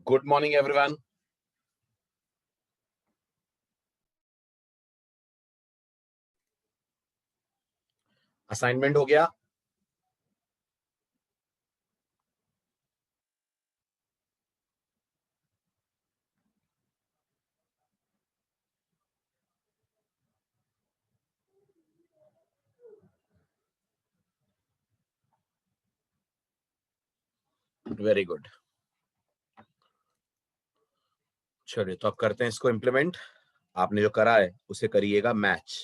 Good morning everyone. Assignment हो गया? Very good. चलिए तो अब करते हैं इसको इम्प्लीमेंट। आपने जो करा है उसे करिएगा मैच।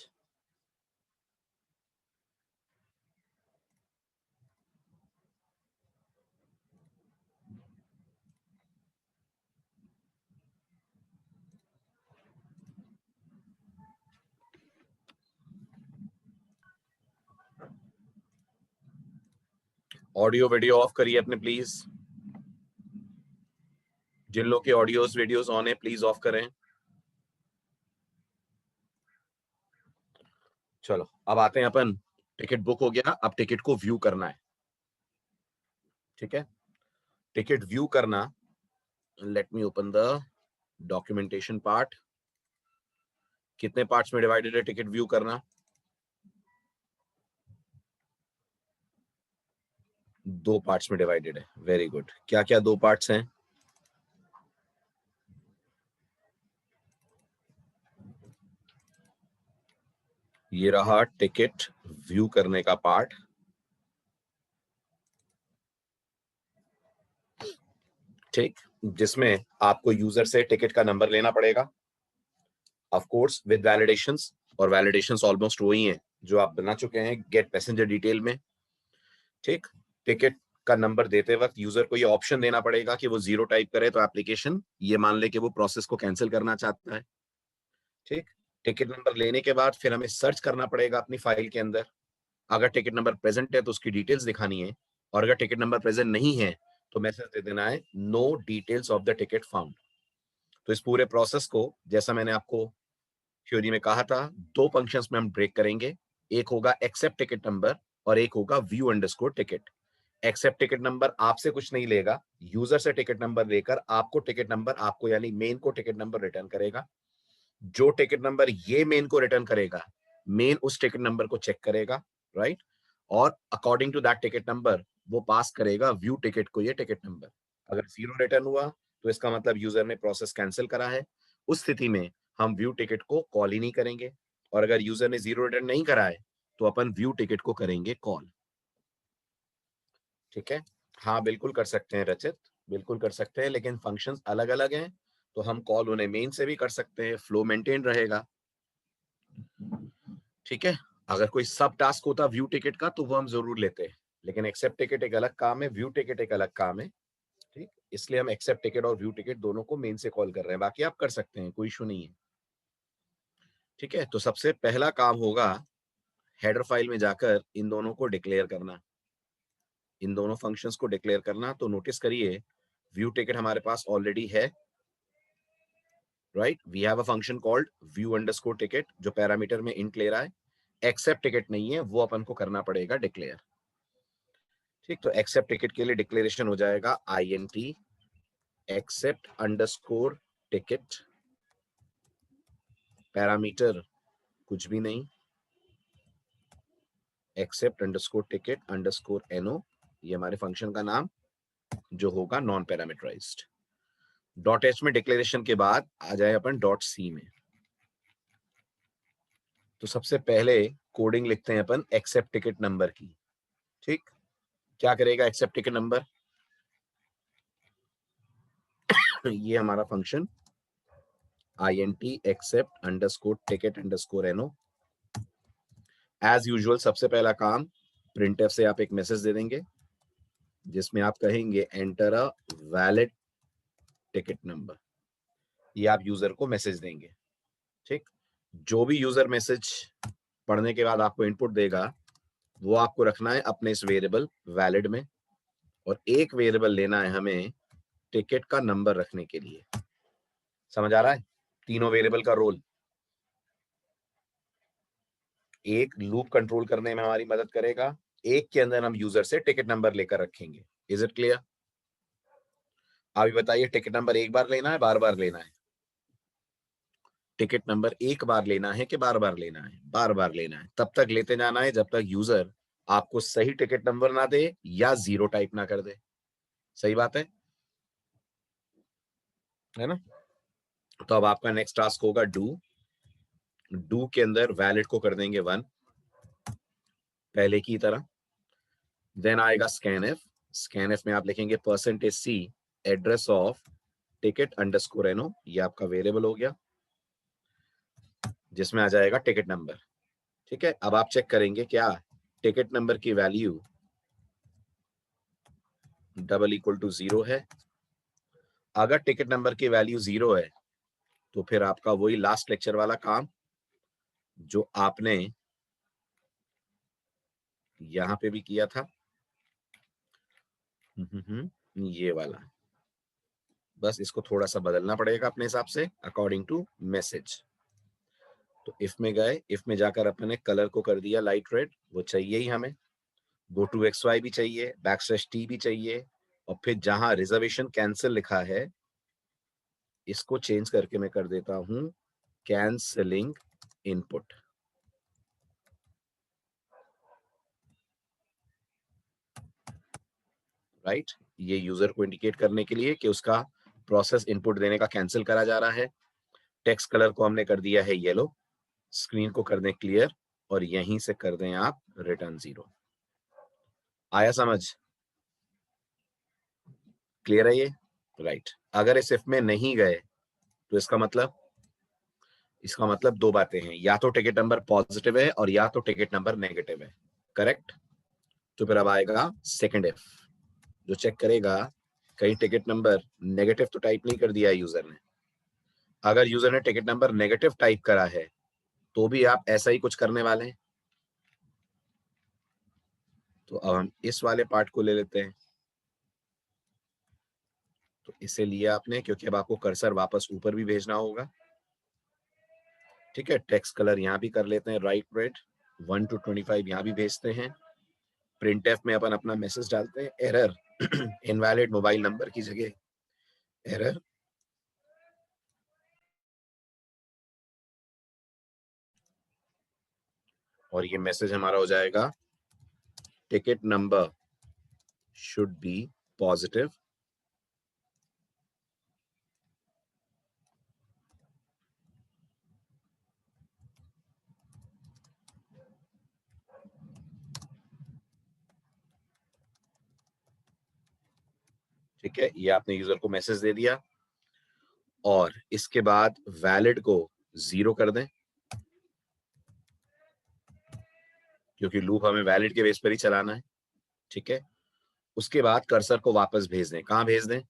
ऑडियो वीडियो ऑफ करिए अपने प्लीज। जिन लोग के ऑडियोज वीडियोस ऑन है प्लीज ऑफ करें। चलो अब आते हैं अपन। टिकट बुक हो गया, अब टिकट को व्यू करना है। ठीक है, टिकट व्यू करना। Let me open the documentation part. कितने पार्ट्स में डिवाइडेड है टिकट व्यू करना? दो पार्ट्स में डिवाइडेड है। Very good. क्या क्या दो पार्ट्स हैं? ये रहा टिकट व्यू करने का पार्ट। ठीक, जिसमें आपको यूजर से टिकट का नंबर लेना पड़ेगा, ऑफ कोर्स विद वैलिडेशंस। और वैलिडेशंस ऑलमोस्ट वही हैं जो आप बना चुके हैं गेट पैसेंजर डिटेल में। ठीक, टिकट का नंबर देते वक्त यूजर को ये ऑप्शन देना पड़ेगा कि वो 0 टाइप करे तो एप्लीकेशन ये मान ले कि वो प्रोसेस को कैंसिल करना चाहता है। ठीक, टिकट नंबर लेने के बाद फिर हमें सर्च करना पड़ेगा अपनी फाइल के अंदर। अगर टिकट नंबर प्रेजेंट है तो उसकी डिटेल्स दिखानी है, और अगर टिकट नंबर प्रेजेंट नहीं है तो मैसेज दे देना है no details of the ticket found. तो इस पूरे प्रोसेस को, जैसा मैंने आपको थ्योरी में कहा था, दो फंक्शंस में हम ब्रेक करेंगे। एक होगा एक्सेप्ट टिकट नंबर और एक होगा view underscore ticket. Accept ticket number आपसे कुछ नहीं लेगा, यूजर से टिकट नंबर लेकर आपको टिकट नंबर, आपको यानी मेन को टिकट नंबर रिटर्न करेगा। जो टिकट नंबर ये मेन को रिटर्न करेगा, मेन उस टिकट नंबर को चेक करेगा, राइट, और according to that ticket number वो पास करेगा व्यू टिकट को ये टिकट नंबर। अगर 0 रिटर्न हुआ तो इसका मतलब यूजर ने प्रोसेस कैंसिल करा है। उस स्थिति में हम व्यू टिकट को कॉल ही नहीं करेंगे, और अगर यूजर ने 0 रिटर्न नहीं करा है तो अपन व्यू टिकट को करेंगे कॉल। ठीक है, हाँ बिल्कुल कर सकते हैं रचित, बिल्कुल कर सकते हैं, लेकिन फंक्शंस अलग अलग हैं। तो हम कॉल उन्हें मेन से भी कर सकते हैं, फ्लो मेंटेन रहेगा। ठीक है, अगर कोई सब टास्क होता व्यू टिकट का तो वो हम जरूर लेते हैं, लेकिन एक्सेप्ट टिकट एक अलग काम है, व्यू टिकट एक अलग काम है। ठीक, इसलिए हम एक्सेप्ट टिकट और व्यू टिकट दोनों को मेन से कॉल कर रहे हैं, बाकी आप कर सकते हैं, कोई इशू नहीं है। ठीक है, तो सबसे पहला काम होगा हेडर फाइल में जाकर इन दोनों को डिक्लेयर करना, इन दोनों फंक्शंस को डिक्लेयर करना। तो नोटिस करिए व्यू टिकट हमारे पास ऑलरेडी है, right. We have a function called view underscore ticket जो पैरामीटर में इंट ले रहा है। एक्सेप्ट टिकट नहीं है, वो अपन को करना पड़ेगा डिक्लेयर। ठीक, तो एक्सेप्ट टिकट के लिए डिक्लेरेशन हो जाएगा INT accept underscore ticket, parameter कुछ भी नहीं, accept underscore ticket underscore NO, ये हमारे फंक्शन का नाम जो होगा नॉन पैरामीटराइज्ड। डॉट एच में डिक्लेरेशन के बाद आ जाए अपन डॉट सी में। तो सबसे पहले कोडिंग लिखते हैं अपन एक्सेप्ट टिकट नंबर की। ठीक, क्या करेगा एक्सेप्ट टिकट नंबर? ये हमारा function INT accept underscore ticket underscore NO। As usual सबसे पहला काम, प्रिंटफ से आप एक मैसेज दे देंगे जिसमें आप कहेंगे enter a valid ticket number. ये आप यूजर को मैसेज देंगे। ठीक, जो भी यूजर मैसेज पढ़ने के बाद आपको इनपुट देगा वो आपको रखना है अपने इस वेरिएबल वैलिड में, और एक वेरिएबल लेना है हमें टिकट का नंबर रखने के लिए। समझ आ रहा है तीनों वेरिएबल का रोल? एक लूप कंट्रोल करने में हमारी मदद करेगा, एक के अंदर हम यूजर से टिकट नंबर लेकर रखेंगे। Is it clear? अभी बताइए टिकट नंबर एक बार लेना है, बार बार लेना है? टिकट नंबर एक बार लेना है कि बार बार लेना है? बार बार लेना है। तब तक लेते जाना है जब तक यूजर आपको सही टिकट नंबर ना दे या जीरो टाइप ना कर दे। सही बात है ना? तो अब आपका नेक्स्ट टास्क होगा डू के अंदर वैलिड को कर देंगे 1 पहले की तरह। देन आएगा स्कैन एफ में आप लिखेंगे %C address of ticket underscore एनो, ये आपका वेरिएबल हो गया जिसमें आ जाएगा टिकट नंबर। ठीक है, अब आप चेक करेंगे क्या टिकट नंबर की वैल्यू $=0 है। अगर टिकट नंबर की वैल्यू 0 है तो फिर आपका वही लास्ट लेक्चर वाला काम जो आपने यहां पे भी किया था, ये वाला, बस इसको थोड़ा सा बदलना पड़ेगा अपने हिसाब से अकॉर्डिंग टू मैसेज। तो इफ में गए, इफ में जाकर अपने कलर को कर दिया लाइट रेड, वो चाहिए ही हमें। गो टू XY भी चाहिए, \T भी चाहिए, और फिर जहां रिजर्वेशन कैंसिल लिखा है इसको चेंज करके मैं कर देता हूं कैंसलिंग इनपुट। राइट, ये यूजर को इंडिकेट करने के लिए कि उसका प्रोसेस इनपुट देने का कैंसिल करा जा रहा है। टेक्स्ट कलर को हमने कर दिया है येलो, स्क्रीन को कर दें क्लियर, और यहीं से कर दें आप रिटर्न 0। आया समझ? क्लियर है ये? राइट। अगर इस इफ में नहीं गए तो इसका मतलब दो बातें हैं, या तो टिकट नंबर पॉजिटिव है और या तो टिकट नंबर नेगेटिव है। करेक्ट? तो फिर अब आएगा सेकंड इफ, जो चेक करेगा कहीं टिकट नंबर नेगेटिव तो टाइप नहीं कर दिया है यूजर ने। अगर यूजर ने टिकट नंबर नेगेटिव टाइप करा है तो भी आप ऐसा ही कुछ करने वाले हैं। तो अब हम इस वाले पार्ट को ले लेते हैं। तो इसे लिया आपने क्योंकि अब आपको कर्सर वापस ऊपर भी भेजना होगा। ठीक है, टेक्स्ट कलर यहाँ भी कर लेते हैं राइट रेड, 1 to 25 यहाँ भी भेजते हैं। प्रिंट एफ में अपन अपना मैसेज डालते हैं, एरर इनवैलिड मोबाइल नंबर की जगह एरर और ये मैसेज हमारा हो जाएगा ticket number should be positive. ठीक है, ये आपने यूजर को मैसेज दे दिया और इसके बाद वैलिड को 0 कर दें क्योंकि लूप हमें वैलिड के बेस पर ही चलाना है। ठीक है, उसके बाद कर्सर को वापस भेज दें। कहां भेज दें?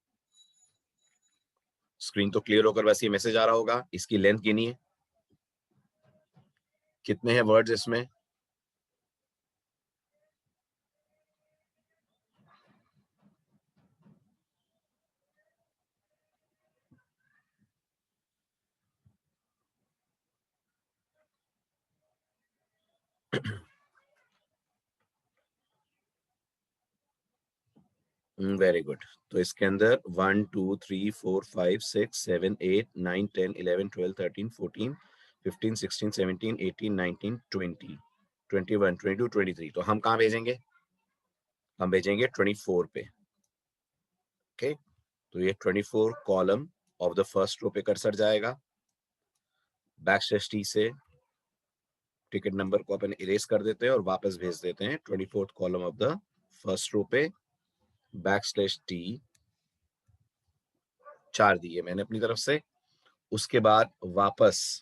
स्क्रीन तो क्लियर होकर बस ये मैसेज आ रहा होगा। इसकी लेंथ गिनिए, कितने हैं वर्ड्स इसमें? Very good. तो इसके अंदर 1 2 3 4 5 6 7 8 9 10 11 12 13 14 15 16 17 18 19 20 21 22 23। तो हम कहां भेजेंगे? हम भेजेंगे 24 पे। ओके, तो ये 24 column of the first row पे कर्सर जाएगा। \T से टिकट नंबर को अपन इरेज कर देते हैं और वापस भेज देते हैं 24th column of the first row पे। \T 4 दिए मैंने अपनी तरफ से। उसके बाद वापस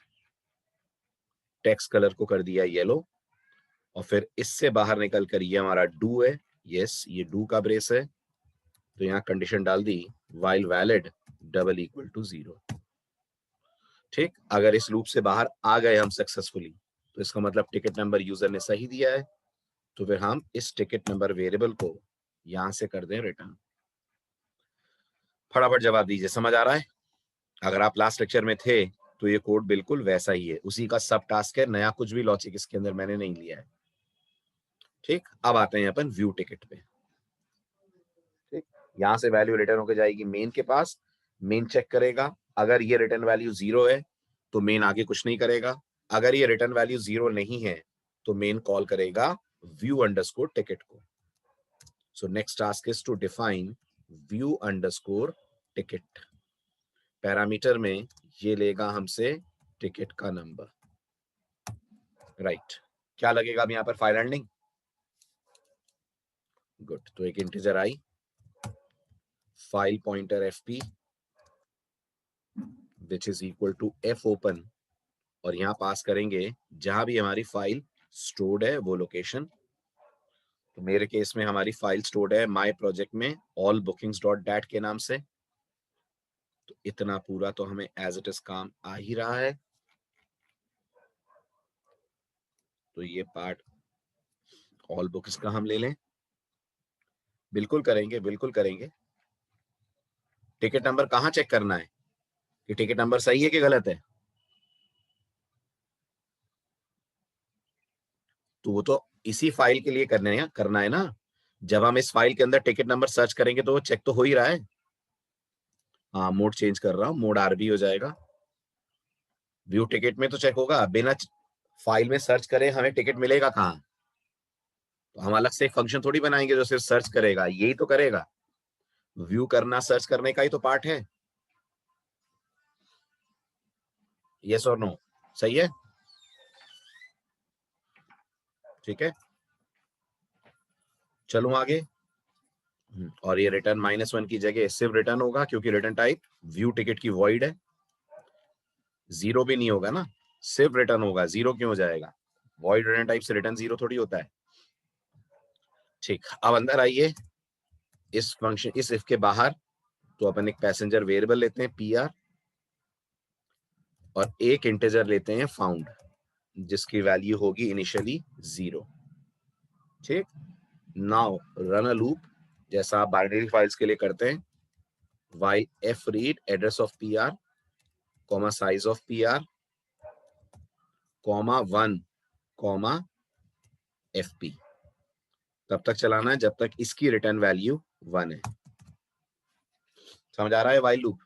टेक्स्ट कलर को कर दिया येलो और फिर इससे बाहर निकल कर ये हमारा डू है। यस, ये डू का ब्रेस है। तो यहाँ कंडीशन डाल दी वाइल वैलिड =0। ठीक, अगर इस लूप से बाहर आ गए हम सक्सेसफुली तो इसका मतलब टिकट नंबर यूजर ने सही दिया है। तो फिर हम इस टिकट नंबर वेरिएबल को यहां से कर दें रिटर्न। फटाफट जवाब दीजिए, समझ आ रहा है? अगर आप लास्ट लेक्चर में थे तो ये कोड बिल्कुल वैसा ही है, उसी का सब टास्क है, नया कुछ भी लॉजिक इसके अंदर मैंने नहीं लिया है। ठीक, अब आते हैं अपन व्यू टिकट पे। ठीक, यहां से वैल्यू रिटर्न होकर जाएगी मेन के पास, मेन चेक करेगा, अगर ये रिटर्न वैल्यू 0 है तो मेन आगे कुछ नहीं करेगा, अगर ये रिटर्न वैल्यू 0 नहीं है तो मेन कॉल करेगा व्यू अंडरस्कोर टिकट को। So next task is to define view underscore ticket. Parameter में ये लेगा हमसे टिकट का नंबर, राइट। क्या लगेगा अब यहां पर फाइल एंडिंग? गुड, तो एक integer I, file pointer fp which is equal to f open, और यहां पास करेंगे जहां भी हमारी फाइल स्टोर्ड है वो लोकेशन। तो मेरे केस में हमारी फाइल स्टोर्ड है माय प्रोजेक्ट में ऑल बुकिंग्स डॉट डैट के नाम से। तो इतना पूरा तो हमें एज इट इज काम आ ही रहा है। तो ये पार्ट ऑल बुक्स का हम ले लें, बिल्कुल करेंगे, बिल्कुल करेंगे। टिकट नंबर कहाँ चेक करना है कि टिकट नंबर सही है कि गलत है? तो वो तो इसी फाइल के लिए करना है ना। जब हम इस फाइल के अंदर टिकट नंबर सर्च करेंगे तो वो चेक तो हो ही रहा है। हाँ, मोड चेंज कर रहा हूं, मोड आरबी हो जाएगा। व्यू टिकट में तो चेक होगा, बिना फाइल में सर्च करे हमें टिकट मिलेगा कहाँ? तो हम अलग से एक फंक्शन थोड़ी बनाएंगे जो सिर्फ सर्च करेगा, यही तो करेगा। व्यू करना सर्च करने का ही तो पार्ट है। यस और नो? सही है, ठीक है। चलूं आगे। और ये रिटर्न -1 की जगह सिर्फ रिटर्न होगा क्योंकि रिटर्न टाइप व्यू टिकट की वॉइड है। 0 भी नहीं होगा ना, सिर्फ रिटर्न होगा। 0 क्यों हो जाएगा? वॉइड रिटर्न टाइप से रिटर्न 0 थोड़ी होता है। ठीक, अब अंदर आइए इस फंक्शन, इस इफ के बाहर। तो अपन एक पैसेंजर वेरिएबल लेते हैं pr, और एक इंटीजर लेते हैं फाउंड, जिसकी वैल्यू होगी इनिशियली 0। ठीक, नाउ रन अ लूप जैसा आप बाइनरी फाइल्स के लिए करते हैं। while f read address of pr, comma size of pr, comma 1, comma fp। तब तक चलाना है जब तक इसकी रिटर्न वैल्यू 1 है। समझ आ रहा है while लूप?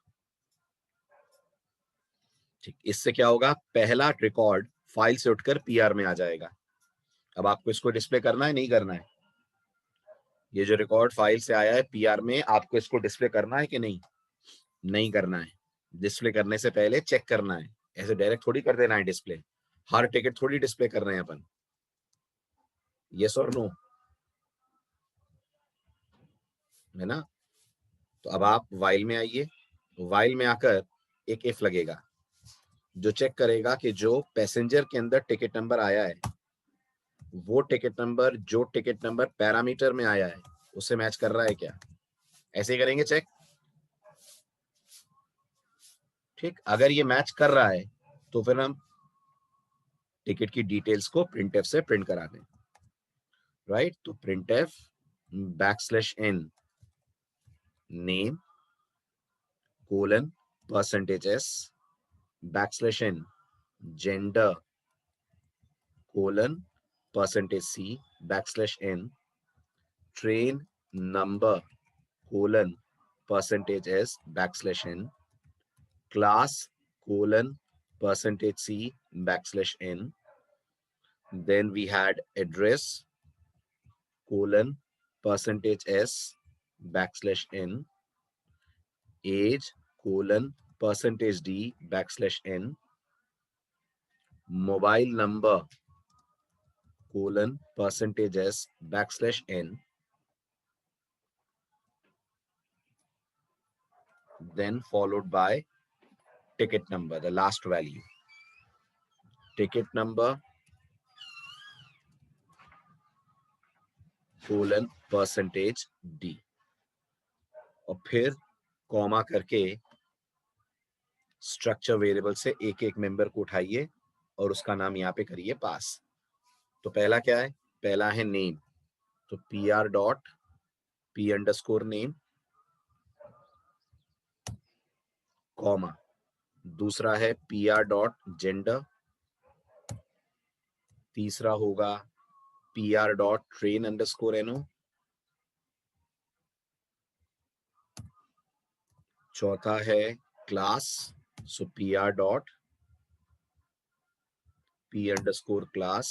ठीक, इससे क्या होगा, पहला रिकॉर्ड फाइल से उठकर पीआर में आ जाएगा। अब आपको इसको डिस्प्ले करना है, नहीं करना है? ये जो रिकॉर्ड फाइल से आया है पीआर में, आपको इसको डिस्प्ले करना है कि नहीं? नहीं करना है। डिस्प्ले करने से पहले चेक करना है, ऐसे डायरेक्ट थोड़ी कर देना है डिस्प्ले। हर टिकट थोड़ी डिस्प्ले कर रहे हैं अपन। यस और नो? है ना? तो अब आप वाइल में आइए। वाइल में आकर एक इफ लगेगा जो चेक करेगा कि जो पैसेंजर के अंदर टिकट नंबर आया है वो टिकट नंबर जो टिकट नंबर पैरामीटर में आया है उससे मैच कर रहा है क्या। ऐसे ही करेंगे चेक। ठीक, अगर ये मैच कर रहा है तो फिर हम टिकट की डिटेल्स को प्रिंटफ से प्रिंट करा दें, राइट। तो printf \n name %s \n gender %c \n train number %s \n class %c \n, then we had address %s \n, age %d \n, mobile number %s \n, then followed by ticket number, the last value. Ticket number %d, और फिर comma करके structure variable से एक एक member को उठाइए और उसका नाम यहाँ पे करिए पास। तो पहला क्या है? पहला है नेम, तो pr डॉट p_name, कॉमा। दूसरा है pr डॉट जेंडर, तीसरा होगा pr डॉट train_no, चौथा है class, so pr dot p underscore class,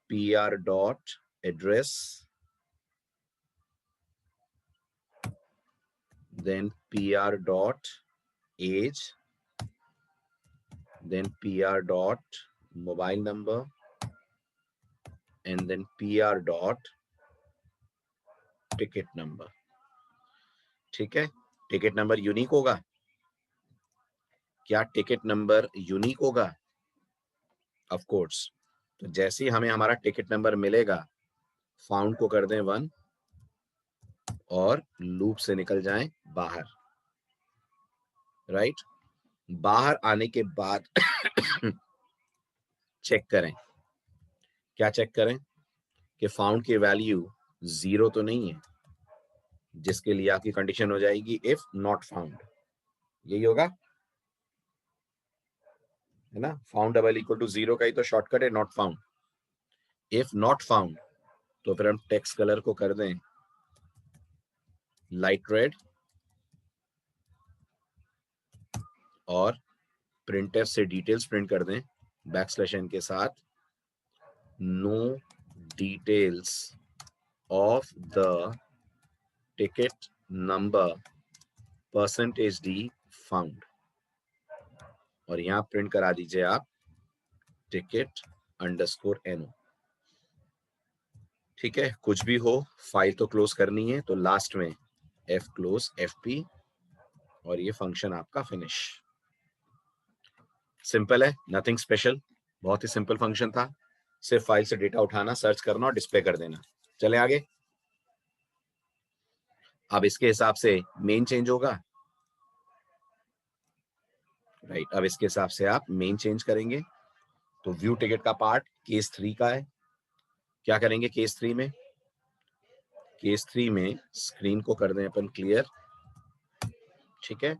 pr dot address, then pr dot age, then pr dot mobile number, and then pr dot ticket number. ठीक है, ticket number unique होगा क्या? Ticket number unique होगा? Of course. तो जैसे ही हमें हमारा ticket number मिलेगा, फाउंड को कर दें 1 और लूप से निकल जाएं बाहर। राइट, बाहर आने के बाद चेक करें। क्या चेक करें? कि फाउंड की वैल्यू 0 तो नहीं है, जिसके लिए आपकी कंडीशन हो जाएगी इफ नॉट फाउंड। यही होगा, है ना? फाउंड डबल इक्वल टू 0 का ही तो शॉर्टकट है not found. If not found तो फिर हम टेक्स्ट कलर को कर दें लाइट रेड और प्रिंटफ से डिटेल्स प्रिंट कर दें बैकस्लैश n के साथ, no details of the ticket number %d found, और यहां प्रिंट करा दीजिए आप टिकट अंडरस्कोर NO। ठीक है, कुछ भी हो फाइल तो क्लोज करनी है, तो लास्ट में f क्लोज fp और ये फंक्शन आपका फिनिश। सिंपल है, नथिंग स्पेशल, बहुत ही सिंपल फंक्शन था। सिर्फ फाइल से डेटा उठाना, सर्च करना और डिस्प्ले कर देना। चले आगे। अब इसके हिसाब से मेन चेंज होगा। राइट, अब इसके हिसाब से आप मेन चेंज करेंगे। तो व्यू टिकट का पार्ट केस 3 का है। क्या करेंगे केस 3 में? केस 3 में स्क्रीन को कर दें अपन क्लियर। ठीक है,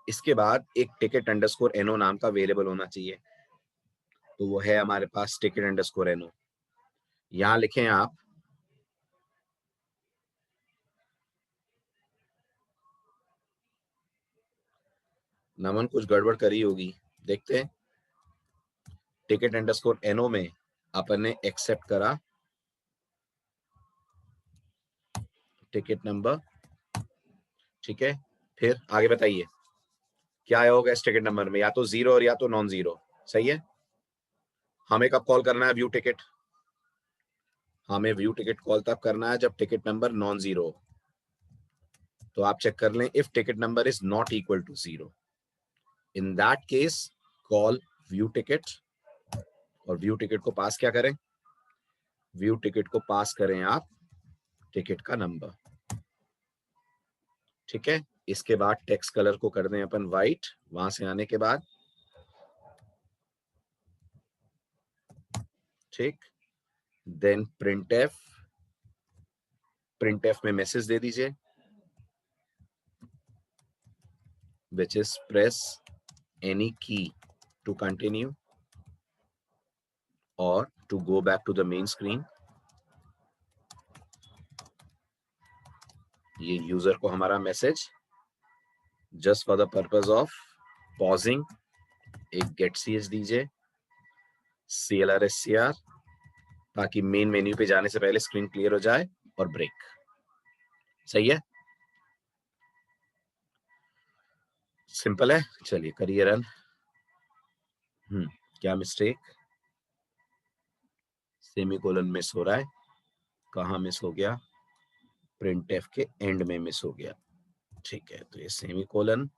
इसके बाद एक टिकट अंडरस्कोर NO नाम का वेरिएबल होना चाहिए, तो वो है हमारे पास टिकट अंडरस्कोर NO। यहां लिखें आप नमन, कुछ गड़बड़ करी होगी, देखते हैं। टिकट अंडरस्कोर NO में अपन ने एक्सेप्ट करा टिकट नंबर। ठीक है, फिर आगे बताइए क्या आया होगा इस टिकट नंबर में? या तो 0 और या तो नॉन 0। सही है। हमें कब कॉल करना है व्यू टिकट? हमें व्यू टिकट कॉल तब करना है जब टिकट नंबर नॉन 0 हो। तो आप चेक कर लें, if ticket number is not equal to 0, in that case call view ticket, और व्यू टिकट को पास क्या करें? व्यू टिकट को पास करें आप टिकट का नंबर। ठीक है, इसके बाद टेक्स्ट कलर को कर दें अपन व्हाइट। वहां से आने के बाद ठीक, देन प्रिंटफ में मैसेज दे दीजिए which is press any key to continue or to go back to the main screen। ये यूजर को हमारा message just for the purpose of pausing एक गेट ch दीजिए CLR ताकि मेन मेन्यू पे जाने से पहले स्क्रीन क्लियर हो जाए, और ब्रेक। सही है, सिंपल है। चलिए करिए रन। क्या मिस्टेक? सेमीकोलन मिस हो रहा है। कहाँ मिस हो गया? प्रिंटफ के एंड में मिस हो गया। ठीक है, तो ये सेमीकोलन,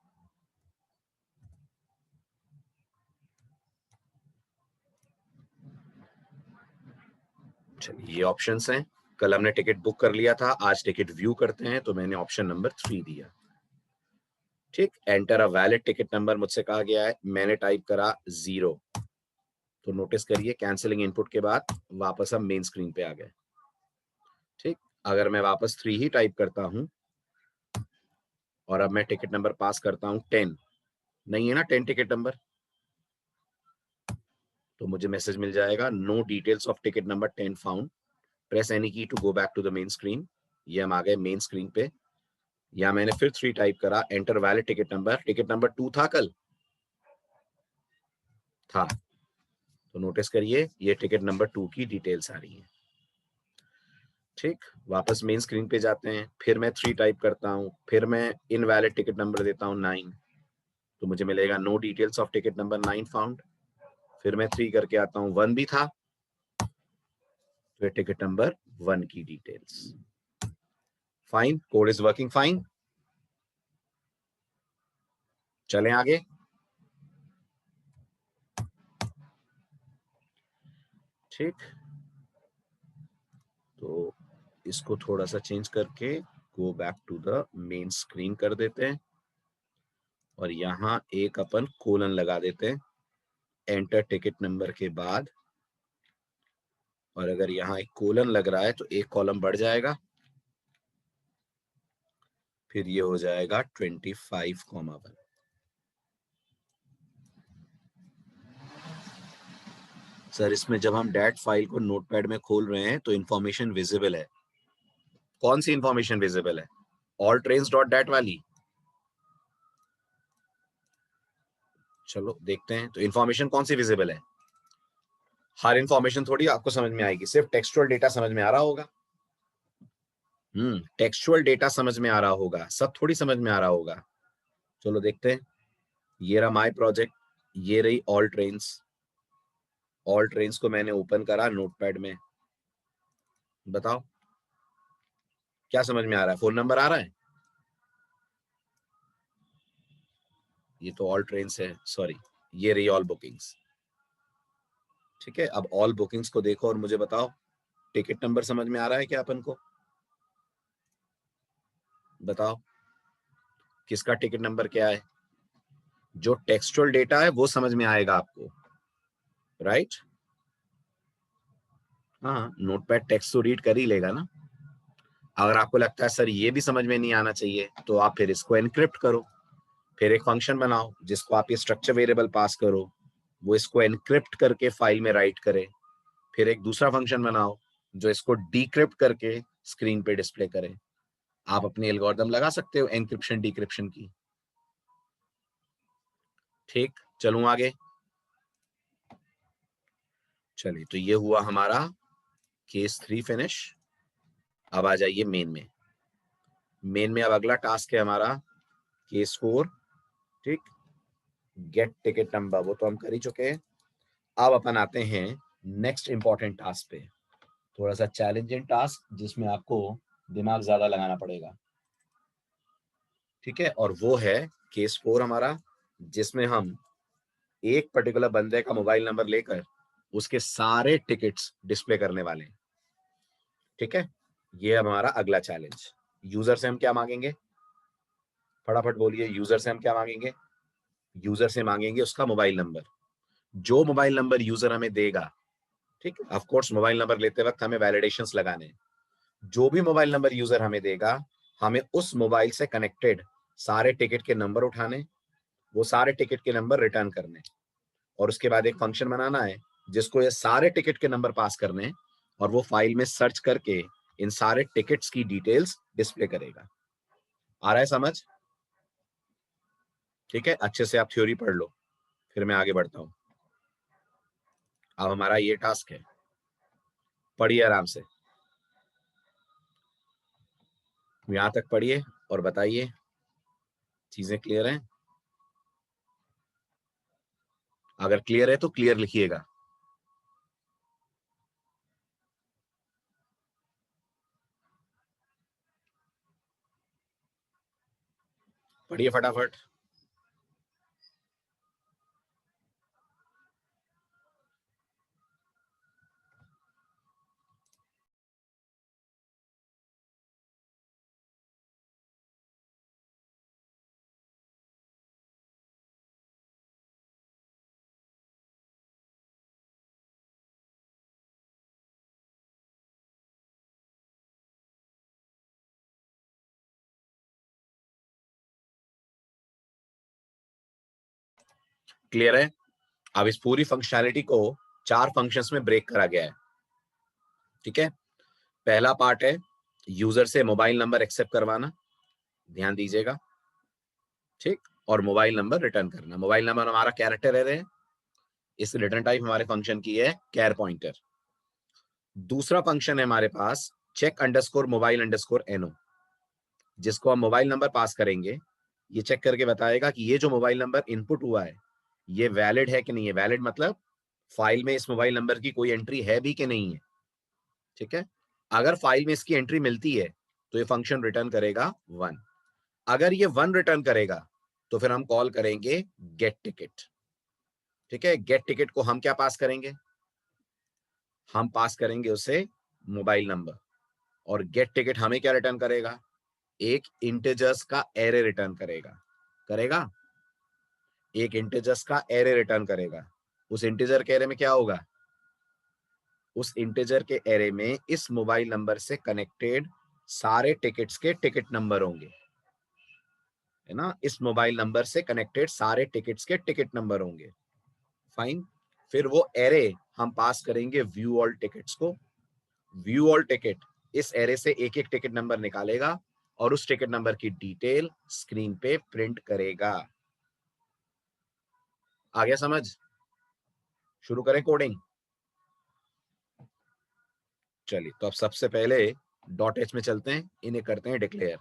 चलिए ये ऑप्शंस हैं। कल हमने टिकट बुक कर लिया था, आज टिकट व्यू करते हैं, तो मैंने ऑप्शन नंबर 3 दिया। ठीक, enter a valid ticket number मुझसे कहा गया है, मैंने टाइप करा 0। तो नोटिस करिए कैंसिलिंग इनपुट के बाद वापस हम मेन स्क्रीन पे आ गए। ठीक, अगर मैं वापस 3 ही टाइप करता हूं और अब मैं टिकट नंबर पास करता हूं 10, नहीं है ना 10 टिकट नंबर, तो मुझे मैसेज मिल जाएगा no details of ticket number 10 found, press any key to go back to the main screen. ये हम आ गए मेन स्क्रीन पे। या मैंने फिर 3 टाइप करा, एंटर वैलिड टिकट नंबर 2 था कल था, तो नोटिस करिए ये टिकट नंबर 2 की डिटेल्स आ रही है। ठीक, वापस मेन स्क्रीन पे जाते हैं, फिर मैं 3 टाइप करता हूं, फिर मैं इनवैलिड टिकट नंबर देता हूं 9, तो मुझे मिलेगा no details of ticket number 9 found. फिर मैं 3 करके आता हूं, 1 भी था, तो टिकट नंबर 1 की details. Fine, code is working fine. चलें आगे। ठीक, तो इसको थोड़ा सा चेंज करके go back to the main screen कर देते हैं और यहां एक अपन कोलन लगा देते हैं एंटर टिकट नंबर के बाद, और अगर यहाँ एक कोलन लग रहा है तो एक कॉलम बढ़ जाएगा, फिर ये हो जाएगा 25,1। सर इसमें जब हम डैट फाइल को नोटपैड में खोल रहे हैं तो इंफॉर्मेशन विजिबल है। कौन सी इंफॉर्मेशन विजिबल है? ऑल ट्रेन्स डॉट डैट वाली। चलो देखते हैं, तो इंफॉर्मेशन कौन सी विजिबल है? हर इंफॉर्मेशन थोड़ी आपको समझ में आएगी, सिर्फ टेक्सचुअल डेटा समझ में आ रहा होगा। टेक्सचुअल डेटा समझ में आ रहा होगा, सब थोड़ी समझ में आ रहा होगा। चलो देखते हैं, ये रहा माई प्रोजेक्ट, ये रही ऑल ट्रेन्स। ऑल ट्रेन्स को मैंने ओपन करा नोटपैड में, बताओ क्या समझ में आ रहा है? फोन नंबर आ रहा है? ये तो ऑल ट्रेन्स है, सॉरी, ये रही ऑल बुकिंग्स। ठीक है, अब ऑल बुकिंग्स को देखो और मुझे बताओ टिकट नंबर समझ में आ रहा है क्या अपन को? बताओ किसका टिकट नंबर क्या है? जो टेक्सचुअल डेटा है वो समझ में आएगा आपको, राइट? हाँ, नोटपैड टेक्स्ट तो रीड कर ही लेगा ना। अगर आपको लगता है सर ये भी समझ में नहीं आना चाहिए, तो आप फिर इसको एनक्रिप्ट करो, फिर एक फंक्शन बनाओ जिसको आप ये स्ट्रक्चर वेरिएबल पास करो, वो इसको एनक्रिप्ट करके फाइल में राइट करे, फिर एक दूसरा फंक्शन बनाओ जो इसको डिक्रिप्ट करके स्क्रीन पे डिस्प्ले करे। आप अपनी एल्गोरिथम लगा सकते हो एनक्रिप्शन डिक्रिप्शन की। ठीक, चलूं आगे। चलिए, तो ये हुआ हमारा केस 3 फिनिश। अब आ जाइए मेन में। मेन में अब अगला टास्क है हमारा केस 4। ठीक, गेट टिकट नंबर वो तो हम कर ही चुके हैं। अब अपन आते हैं नेक्स्ट इंपॉर्टेंट टास्क पे, थोड़ा सा चैलेंजिंग टास्क जिसमें आपको दिमाग ज्यादा लगाना पड़ेगा। ठीक है, और वो है केस 4 हमारा, जिसमें हम एक पर्टिकुलर बंदे का मोबाइल नंबर लेकर उसके सारे टिकट्स डिस्प्ले करने वाले हैं। ठीक है, ये हमारा अगला चैलेंज। यूजर से हम क्या मांगेंगे? फटाफट बोलिए, यूजर से हम क्या मांगेंगे? यूजर से मांगेंगे उसका मोबाइल नंबर। जो मोबाइल नंबर यूजर हमें देगा, ठीक है, ऑफ कोर्स मोबाइल नंबर लेते वक्त हमें वैलिडेशंस लगाने हैं। जो भी मोबाइल नंबर यूजर हमें देगा, हमें उस मोबाइल से कनेक्टेड सारे टिकट के नंबर उठाने, वो सारे टिकट के नंबर रिटर्न करने, और उसके बाद एक फंक्शन बनाना है जिसको ये सारे टिकट के नंबर पास करने, और वो फाइल में सर्च करके इन सारे टिकट्स की डिटेल्स डिस्प्ले करेगा। आ रहा है समझ? ठीक है, अच्छे से आप थ्योरी पढ़ लो, फिर मैं आगे बढ़ता हूं। अब हमारा ये टास्क है, पढ़िए आराम से, यहां तक पढ़िए और बताइए चीजें क्लियर हैं। अगर क्लियर है तो क्लियर लिखिएगा। पढ़िए फटाफट। क्लियर है? अब इस पूरी फंक्शनैलिटी को 4 फंक्शंस में ब्रेक करा गया है। ठीक है, पहला पार्ट है यूजर से मोबाइल नंबर एक्सेप्ट करवाना। ध्यान दीजिएगा, ठीक। और मोबाइल नंबर रिटर्न करना। मोबाइल नंबर हमारा कैरेक्टर एरे है, इस रिटर्न टाइप हमारे फंक्शन की है कैर पॉइंटर। दूसरा फंक्शन है हमारे पास चेक अंडरस्कोर मोबाइल अंडरस्कोर एनो, जिसको हम मोबाइल नंबर पास करेंगे, ये चेक करके बताएगा कि ये जो मोबाइल नंबर इनपुट हुआ है ये वैलिड है कि नहीं है। वैलिड मतलब फाइल में इस मोबाइल नंबर की कोई एंट्री है भी कि नहीं है, ठीक है। अगर फाइल में इसकी एंट्री मिलती है तो ये फंक्शन रिटर्न करेगा 1। अगर ये 1 रिटर्न करेगा तो फिर हम कॉल करेंगे गेट टिकट, ठीक है। गेट टिकट को हम क्या पास करेंगे, हम पास करेंगे उसे मोबाइल नंबर, और गेट टिकट हमें क्या रिटर्न करेगा, एक इंटीजर्स का एरे रिटर्न करेगा। करेगा, एक इंटीजर्स का एरे रिटर्न करेगा। उस इंटीजर के एरे में क्या होगा, उस इंटीजर के एरे में इस मोबाइल नंबर से कनेक्टेड सारे टिकट्स के टिकट नंबर होंगे, है ना। इस मोबाइल नंबर से कनेक्टेड सारे टिकट्स के टिकट नंबर होंगे। फाइन। फिर वो एरे हम पास करेंगे व्यू ऑल टिकट्स को। व्यू ऑल टिकट इस एरे से एक एक टिकट नंबर निकालेगा और उस टिकट नंबर की डिटेल स्क्रीन पे प्रिंट करेगा। आ गया समझ? शुरू करें कोडिंग। चलिए, तो अब सबसे पहले डॉट एच में चलते हैं, इन्हें करते हैं डिक्लेयर।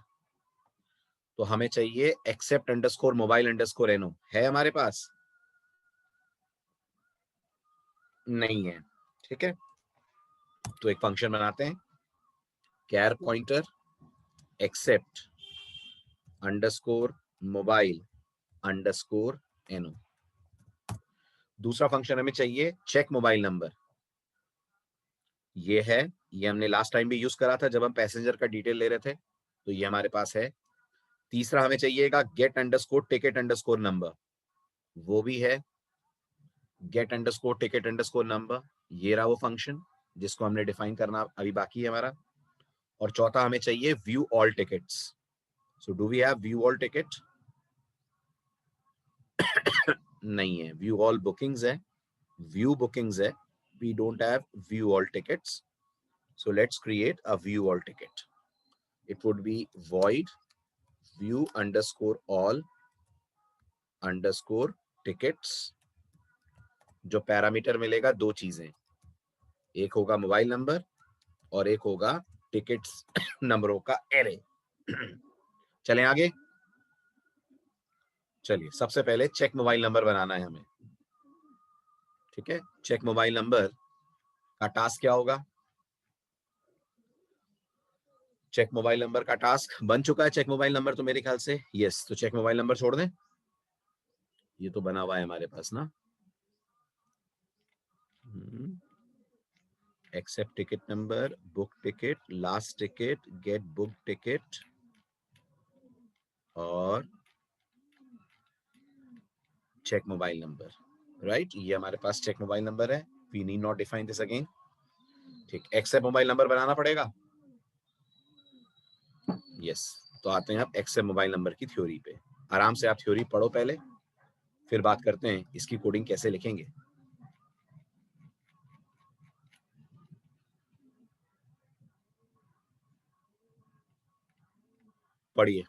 तो हमें चाहिए एक्सेप्ट अंडरस्कोर मोबाइल अंडरस्कोर एनो, है हमारे पास? नहीं है, ठीक है। तो एक फंक्शन बनाते हैं, char pointer accept underscore mobile underscore एनो। दूसरा फंक्शन हमें चाहिए चेक मोबाइल नंबर, ये है, ये हमने लास्ट टाइम भी यूज करा था जब हम पैसेंजर का डिटेल ले रहे थे, तो ये हमारे पास है। तीसरा हमें चाहिएगा get underscore ticket underscore number, वो भी है, get underscore ticket underscore number. ये रहा वो फंक्शन जिसको हमने डिफाइन करना अभी बाकी है हमारा। और चौथा हमें चाहिए view all tickets. So do we have view all ticket? नहीं है, व्यू ऑल बुकिंग्स है, व्यू बुकिंग्स है, we don't have view all tickets. So let's create a view all ticket. It would be void view underscore all underscore tickets. जो parameter मिलेगा दो चीजें, एक होगा मोबाइल नंबर और एक होगा टिकट्स नंबरों का एरे। चलें आगे। चलिए, सबसे पहले चेक मोबाइल नंबर बनाना है हमें, ठीक है। चेक मोबाइल नंबर का टास्क क्या होगा, चेक मोबाइल नंबर का टास्क बन चुका है। चेक मोबाइल नंबर तो मेरे ख्याल से यस, तो चेक मोबाइल नंबर छोड़ दें, ये तो बना हुआ है हमारे पास ना। Accept ticket number, book ticket, last ticket, get book ticket और चेक मोबाइल नंबर, राइट। ये हमारे पास चेक मोबाइल नंबर है, we need not define this again, ठीक। एक्सेप्ट मोबाइल नंबर बनाना पड़ेगा, यस। तो आते हैं आप एक्सेप्ट मोबाइल नंबर की थ्योरी पे। आराम से आप थ्योरी पढ़ो पहले, फिर बात करते हैं इसकी कोडिंग कैसे लिखेंगे। पढ़िए।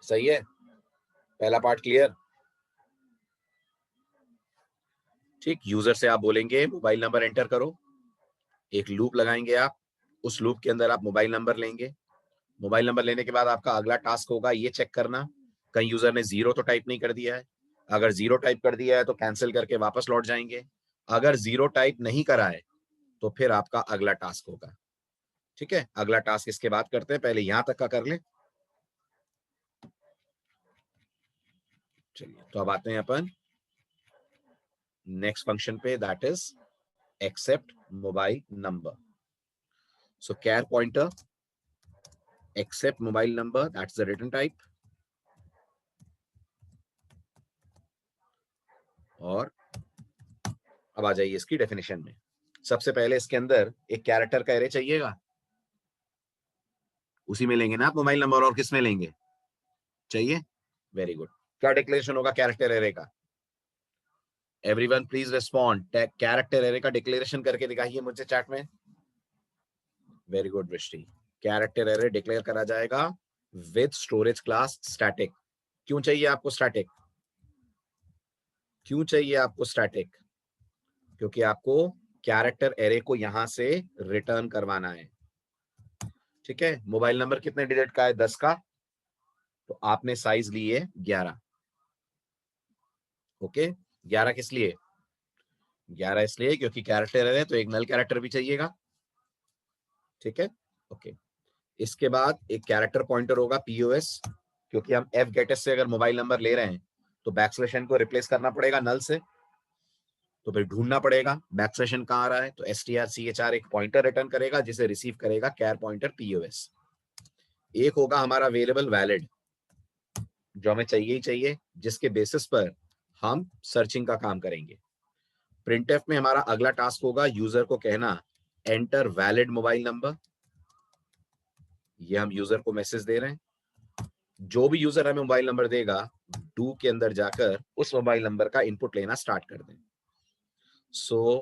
सही है, पहला पार्ट क्लियर, ठीक। यूजर से आप बोलेंगे मोबाइल नंबर एंटर करो, एक लूप लगाएंगे आप, उस लूप के अंदर आप मोबाइल नंबर लेंगे। मोबाइल नंबर लेने के बाद आपका अगला टास्क होगा ये चेक करना कहीं यूजर ने 0 तो टाइप नहीं कर दिया है। अगर 0 टाइप कर दिया है तो कैंसिल करके वापस लौट जाएंगे। अगर 0 टाइप नहीं करा है तो फिर आपका अगला टास्क होगा, ठीक है। अगला टास्क इसके बाद करते हैं, पहले यहां तक का कर लें। चलिए, तो अब आते हैं अपन नेक्स्ट फंक्शन पे, that is accept mobile number. So char pointer accept mobile number, that's the return type, और अब आ जाइए इसकी डेफिनेशन में। सबसे पहले इसके अंदर एक कैरेक्टर का एरे चाहिएगा, उसी में लेंगे ना आप मोबाइल नंबर, और किस में लेंगे? चाहिए, वेरी गुड। क्या डिक्लेरेशन होगा कैरेक्टर एरे का? Everyone please respond, character array का डिक्लेरेशन करके दिखाइए मुझे चैट में। वेरी गुड वृष्टि। कैरेक्टर एरे डिक्लेयर करा जाएगा विद स्टोरेज क्लास स्टैटिक। क्यों चाहिए आपको स्टैटिक? क्यों चाहिए आपको स्टैटिक? क्योंकि आपको कैरेक्टर एरे को यहां से रिटर्न करवाना है। ठीक है, मोबाइल नंबर कितने डिजिट का है? 10 का, तो आपने साइज ली है 11। ओके, 11 किस लिए? 11 इसलिए क्योंकि कैरेक्टर एरे तो एक नल कैरेक्टर भी चाहिएगा। ठीक है, ओके। इसके बाद एक कैरेक्टर पॉइंटर होगा पीओएस, क्योंकि हम एफ गेटेस से अगर मोबाइल नंबर ले रहे हैं तो बैकस्लैश एन को रिप्लेस करना पड़ेगा नल से, तो फिर ढूंढना पड़ेगा बैकस्लैश एन कहां आ रहा है। तो str एक पॉइंटर रिटर्न करेगा जिसे रिसीव करेगा कैर पॉइंटर पीओएस। एक होगा हमारा वेरिएबल वैलिड, जो हमें चाहिए ही चाहिए, जिसके बेसिस पर हम सर्चिंग का काम करेंगे। प्रिंटएफ में हमारा अगला टास्क होगा यूजर को कहना एंटर वैलिड मोबाइल नंबर। ये हम यूजर को मैसेज दे रहे हैं। जो भी यूजर हमें मोबाइल नंबर देगा, डू के अंदर जाकर उस मोबाइल नंबर का इनपुट लेना स्टार्ट कर दें। सो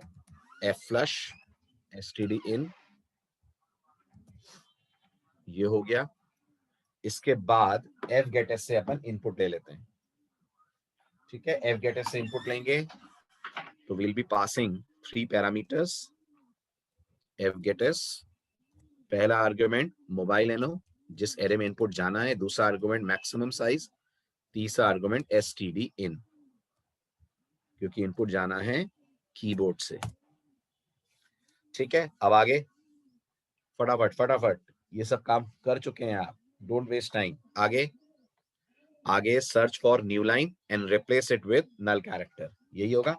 एफ फ्लश std इन, ये हो गया। इसके बाद एफ गेटेस से अपन इनपुट ले लेते हैं। ठीक है, एफ गेटेस से इनपुट लेंगे तो will be passing 3 parameters. F gets, पहला आर्गुमेंट मोबाइल एनो जिस एरे में इनपुट जाना है, दूसरा आर्गुमेंट मैक्सिमम साइज, तीसरा आर्गुमेंट std इन, क्योंकि इनपुट जाना है कीबोर्ड से। ठीक है, अब आगे फटाफट फटाफट ये सब काम कर चुके हैं आप, डोंट वेस्ट टाइम। आगे आगे search for new line and replace it with null character, यही होगा।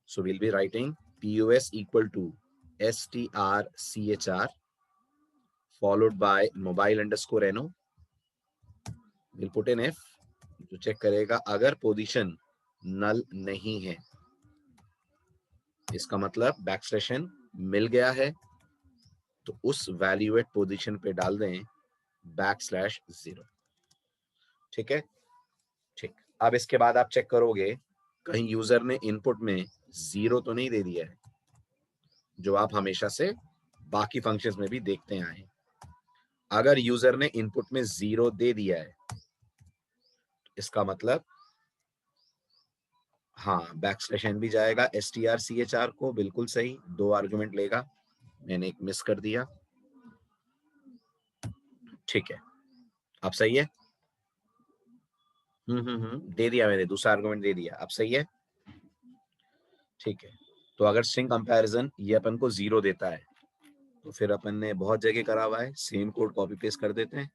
So will be writing pos equal to strchr followed by mobile underscore no, we'll put in f, जो चेक करेगा अगर position नल नहीं है, इसका मतलब बैकस्लैश एन मिल गया है, तो उस वैल्यूएट पोजीशन पे डाल दें \0। ठीक है, ठीक। अब इसके बाद आप चेक करोगे कहीं यूजर ने इनपुट में 0 तो नहीं दे दिया है, जो आप हमेशा से बाकी फंक्शंस में भी देखते आए हैं। अगर यूजर ने इनपुट में 0 दे दिया है, इसका मतलब हाँ बैकस्लैश एन भी जाएगा strchr को, बिल्कुल सही, 2 आर्गुमेंट लेगा, मैंने एक मिस कर दिया। ठीक है, अब सही है। दे दिया मैंने, दूसरा आर्गुमेंट दे दिया, अब सही है। ठीक है, तो अगर स्ट्रिंग कंपैरिजन ये अपन को 0 देता है, तो फिर अपन ने बहुत जगह करा हुआ है, सेम कोड कॉपी पेस्ट कर देते हैं।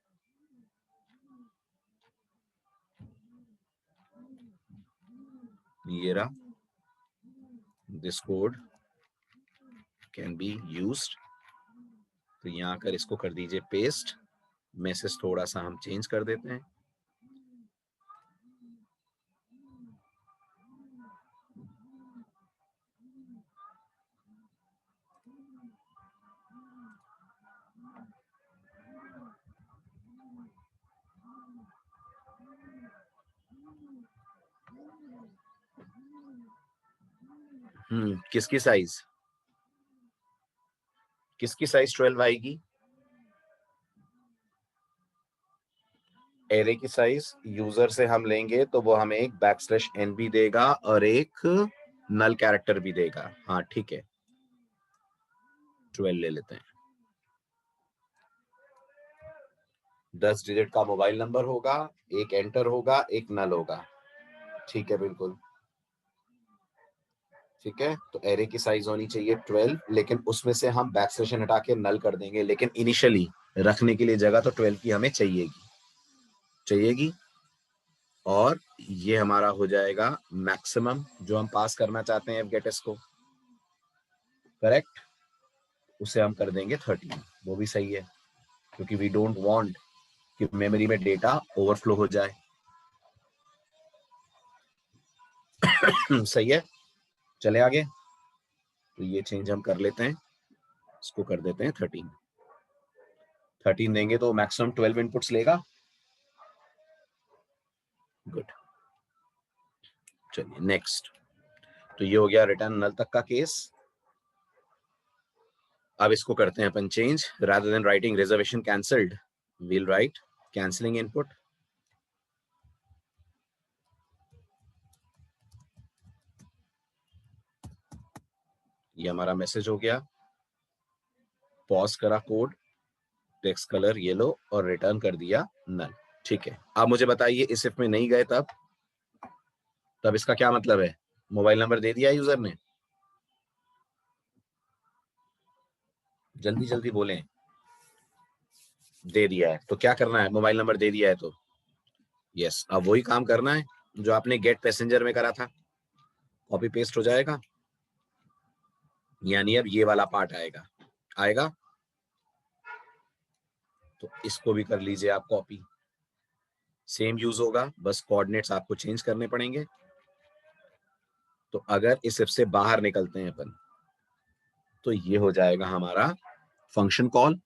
ये रहा, this code can be used. तो यहाँ आकर इसको कर दीजिए पेस्ट, मैसेज थोड़ा सा हम चेंज कर देते हैं। किसकी साइज 12 आएगी? एरे की साइज यूजर से हम लेंगे तो वो हमें एक बैकस्लैश एन भी देगा और एक नल कैरेक्टर भी देगा। हाँ ठीक है, 12 ले लेते हैं। 10 डिजिट का मोबाइल नंबर होगा, एक एंटर होगा, एक नल होगा। ठीक है, बिल्कुल ठीक है। तो एरे की साइज होनी चाहिए 12, लेकिन उसमें से हम बैकस्लैश हटा के नल कर देंगे, लेकिन इनिशियली रखने के लिए जगह तो 12 की हमें चाहिएगी। और ये हमारा हो जाएगा मैक्सिमम जो हम पास करना चाहते हैं एफगेटस को, करेक्ट। उसे हम कर देंगे 13, वो भी सही है, क्योंकि वी डोंट वांट कि मेमोरी में डेटा ओवरफ्लो हो जाए। सही है, चले आगे। तो ये चेंज हम कर लेते हैं, इसको कर देते हैं 13 देंगे तो मैक्सिमम 12 इनपुट्स लेगा। गुड, चलिए नेक्स्ट। तो ये हो गया रिटर्न नल तक का केस। अब इसको करते हैं अपन change, rather than writing reservation cancelled we'll write cancelling input. ये हमारा मैसेज हो गया, पॉज करा कोड, टेक्स्ट कलर येलो और रिटर्न कर दिया नल। ठीक है, अब मुझे बताइए इस इफ में नहीं गए तब इसका क्या मतलब है? मोबाइल नंबर दे दिया यूजर ने? जल्दी जल्दी बोलें। दे दिया है, तो क्या करना है? मोबाइल नंबर दे दिया है तो यस, अब वही काम करना है जो आपने गेट पैसेंजर में करा था, कॉपी पेस्ट हो जाएगा। यानी अब ये वाला पार्ट आएगा। तो इसको भी कर लीजिए आप कॉपी, सेम यूज होगा, बस कोऑर्डिनेट्स आपको चेंज करने पड़ेंगे। तो अगर इस इफ से बाहर निकलते हैं अपन, तो ये हो जाएगा हमारा फंक्शन कॉल।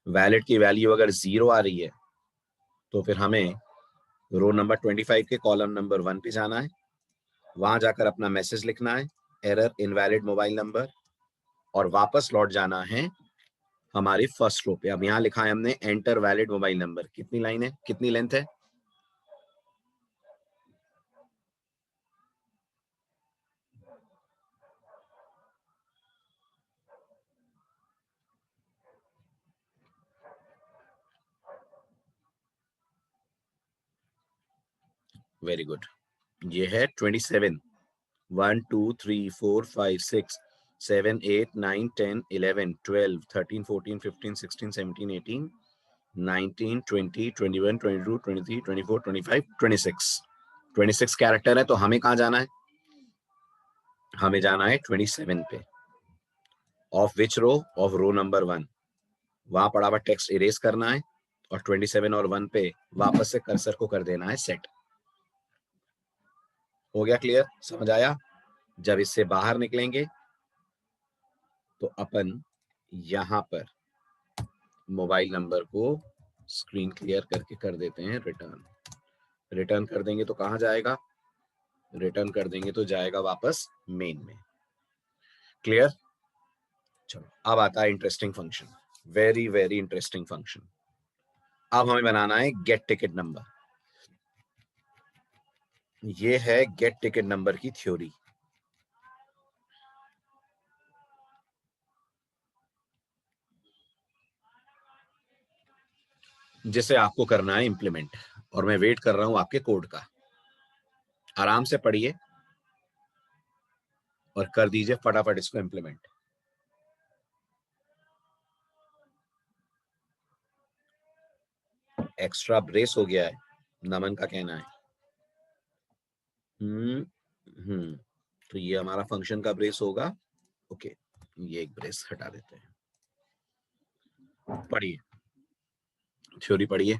वैलिड की वैल्यू अगर 0 आ रही है तो फिर हमें रो नंबर 25 के कॉलम नंबर 1 पे जाना है, वहां जाकर अपना मैसेज लिखना है, एरर इनवैलिड मोबाइल नंबर, और वापस लौट जाना है हमारी फर्स्ट रो पे। अब यहाँ लिखा है हमने एंटर वैलिड मोबाइल नंबर। कितनी लाइन है, कितनी लेंथ है? वेरी गुड, ये है 27। 1 2 3 4 5 6 7 8 9 10 11 12 13 14 15 16 17 18 19 20 21 22 23 24 25 26। 26 कैरेक्टर है, तो हमें कहाँ जाना है? हमें जाना है 27 पे। Of which row? Of row number 1। वहां पड़ा हुआ टेक्स्ट इरेज करना है और 27 और 1 पे वापस से कर्सर को कर देना है सेट। हो गया क्लियर? समझ आया? जब इससे बाहर निकलेंगे तो अपन यहां पर मोबाइल नंबर को स्क्रीन क्लियर करके कर देते हैं रिटर्न। रिटर्न कर देंगे तो कहां जाएगा? रिटर्न कर देंगे तो जाएगा वापस मेन में। क्लियर? चलो, अब आता है interesting function, very very interesting function. अब हमें बनाना है गेट टिकट नंबर। ये है गेट टिकट नंबर की थ्योरी। जिसे आपको करना है इंप्लीमेंट, और मैं वेट कर रहा हूं आपके कोड का। आराम से पढ़िए और कर दीजिए फटाफट इसको इंप्लीमेंट। एक्स्ट्रा ब्रेस हो गया है, नमन का कहना है। हम्म तो ये हमारा फंक्शन का ब्रेस होगा। ओके, ये एक ब्रेस हटा देते हैं। पढ़िए, थ्योरी पढ़िए।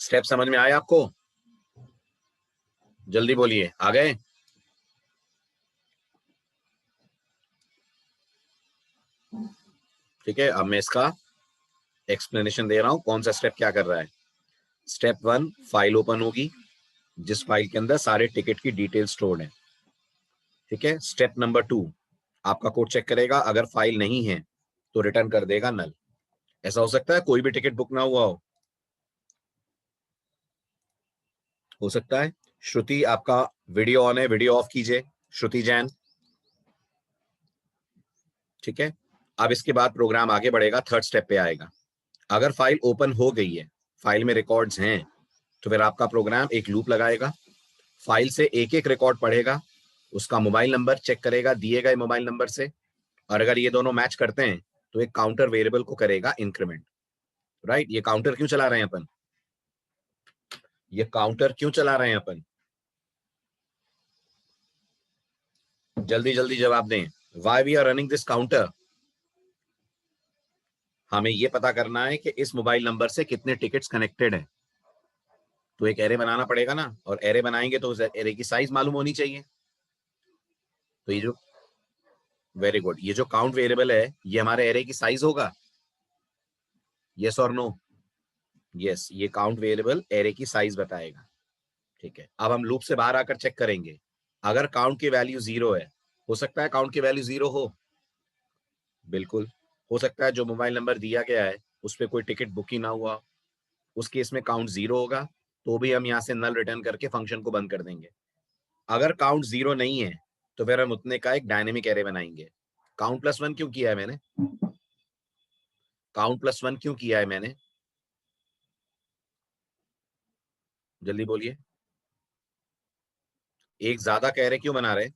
स्टेप समझ में आए आपको? जल्दी बोलिए, आ गए? ठीक है, अब मैं इसका एक्सप्लेनेशन दे रहा हूं कौन सा स्टेप क्या कर रहा है। स्टेप 1, फाइल ओपन होगी जिस फाइल के अंदर सारे टिकट की डिटेल स्टोर्ड है। ठीक है। स्टेप नंबर 2, आपका कोड चेक करेगा, अगर फाइल नहीं है तो रिटर्न कर देगा नल। ऐसा हो सकता है कोई भी टिकट बुक ना हुआ हो सकता है। श्रुति, आपका वीडियो ऑन है, वीडियो ऑफ कीजिए, श्रुति जैन। ठीक है। अब इसके बाद प्रोग्राम आगे बढ़ेगा, थर्ड स्टेप पे आएगा। अगर फाइल ओपन हो गई है, फाइल में रिकॉर्ड्स हैं, तो फिर आपका प्रोग्राम एक लूप लगाएगा, फाइल से एक एक रिकॉर्ड पढ़ेगा, उसका मोबाइल नंबर चेक करेगा दिए गए मोबाइल नंबर से, और अगर ये दोनों मैच करते हैं तो एक काउंटर वेरिएबल को करेगा इंक्रीमेंट। राइट। ये काउंटर क्यों चला रहे हैं अपन? ये काउंटर क्यों चला रहे हैं अपन? जल्दी जल्दी जवाब दें। Why are we running this counter? हमें ये पता करना है कि इस मोबाइल नंबर से कितने टिकट्स कनेक्टेड हैं। तो एक एरे बनाना पड़ेगा ना, और एरे बनाएंगे तो उस एरे की साइज मालूम होनी चाहिए। तो ये जो, वेरी गुड, ये जो काउंट वेरिएबल है ये हमारे एरे की साइज होगा। यस और नो? यस, ये काउंट वेरिएबल एरे की साइज बताएगा। ठीक है। अब हम लूप से बाहर आकर चेक करेंगे, अगर काउंट की वैल्यू 0 है, हो सकता है काउंट की वैल्यू 0 हो, बिल्कुल हो सकता है जो मोबाइल नंबर दिया गया है उस पर कोई टिकट बुक ही ना हुआ, उस केस में काउंट 0 होगा, तो भी हम यहाँ से नल रिटर्न करके फंक्शन को बंद कर देंगे। अगर काउंट 0 नहीं है तो फिर हम उतने का एक डायनेमिक एरे बनाएंगे। काउंट प्लस 1 क्यों किया है मैंने? काउंट प्लस 1 क्यों किया है मैंने? जल्दी बोलिए। एक ज्यादा का एरे क्यों बना रहे हैं?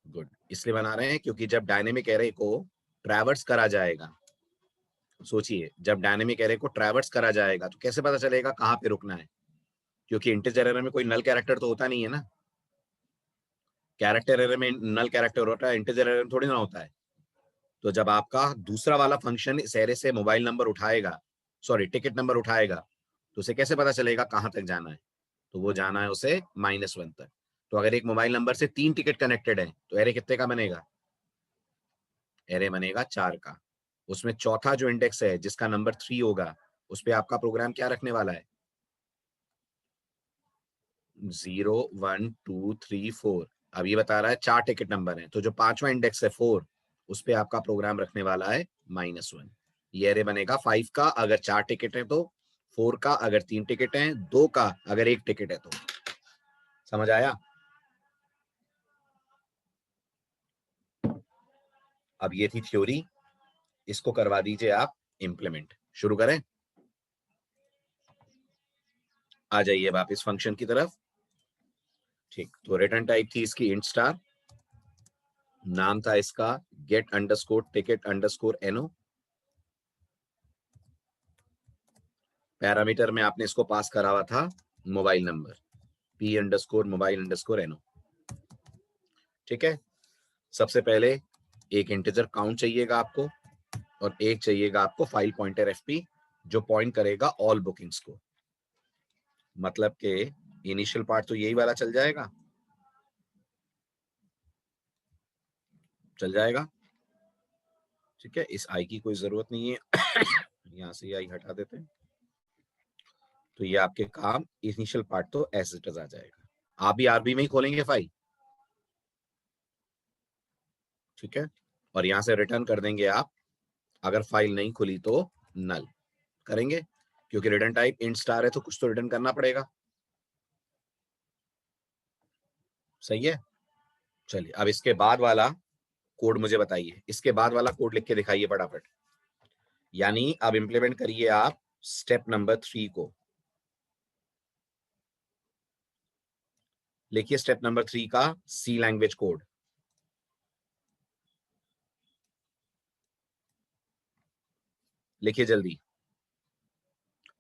गुड, इसलिए बना रहे हैं क्योंकि जब डायनेमिक एरे को ट्रैवर्स करा जाएगा, सोचिए जब डायनेमिक एरे को ट्रैवर्स करा जाएगा तो कैसे पता चलेगा कहां पे रुकना है? क्योंकि इंटीजर एरे में कोई नल कैरेक्टर तो होता नहीं है ना। कैरेक्टर एरे में नल कैरेक्टर होता है, इंटीजर एरे में थोड़ी ना होता है। तो जब आपका दूसरा वाला फंक्शन इस एरे से मोबाइल नंबर उठाएगा, सॉरी टिकट नंबर उठाएगा, तो उसे कैसे पता चलेगा कहां तक जाना है? तो वो जाना है उसे -1 तक। तो अगर एक मोबाइल नंबर से 3 टिकट कनेक्टेड है तो एरे कितने का बनेगा? एरे बनेगा 4 का। उसमें चौथा जो इंडेक्स है जिसका नंबर 3 होगा, उस पे आपका प्रोग्राम क्या रखने वाला है? 0 1 2 3 4। अब ये बता रहा है 4 टिकट नंबर है, तो जो 5वां इंडेक्स है 4, उस पे आपका प्रोग्राम रखने वाला है -1। ये एरे बनेगा 5 का अगर 4 टिकट है तो, 4 का अगर 3 टिकट है, 2 का अगर 1 टिकट है तो। समझ आया? अब ये थी थ्योरी, इसको करवा दीजिए आप इंप्लीमेंट। शुरू करें? आ जाइए वापिस फंक्शन की तरफ। ठीक, तो रिटर्न टाइप थी इसकी इंट स्टार, नाम था इसका गेट अंडरस्कोर टिकट अंडरस्कोर एनो, पैरामीटर में आपने इसको पास करा हुआ था mobile number, p underscore mobile underscore एनो। ठीक है। सबसे पहले एक इंटीजर काउंट चाहिएगा आपको, और एक चाहिएगा आपको फाइल पॉइंटर एफपी जो पॉइंट करेगा ऑल बुकिंग्स को। मतलब के इनिशियल पार्ट तो यही वाला चल जाएगा, चल जाएगा। ठीक है, इस आई की कोई जरूरत नहीं है यहां से आई हटा देते हैं। तो ये आपके काम इनिशियल पार्ट तो एज इट इज आ जाएगा। आप भी आरबी में ही खोलेंगे फाइल। ठीक है। और यहां से रिटर्न कर देंगे आप, अगर फाइल नहीं खुली तो नल करेंगे, क्योंकि रिटर्न टाइप इंट स्टार है तो कुछ तो रिटर्न करना पड़ेगा। सही है। चलिए अब इसके बाद वाला कोड मुझे बताइए, इसके बाद वाला कोड लिख के दिखाइए फटाफट। यानी अब इंप्लीमेंट करिए आप स्टेप नंबर 3 को। लिखिए स्टेप नंबर 3 का सी लैंग्वेज कोड। लिखिए जल्दी।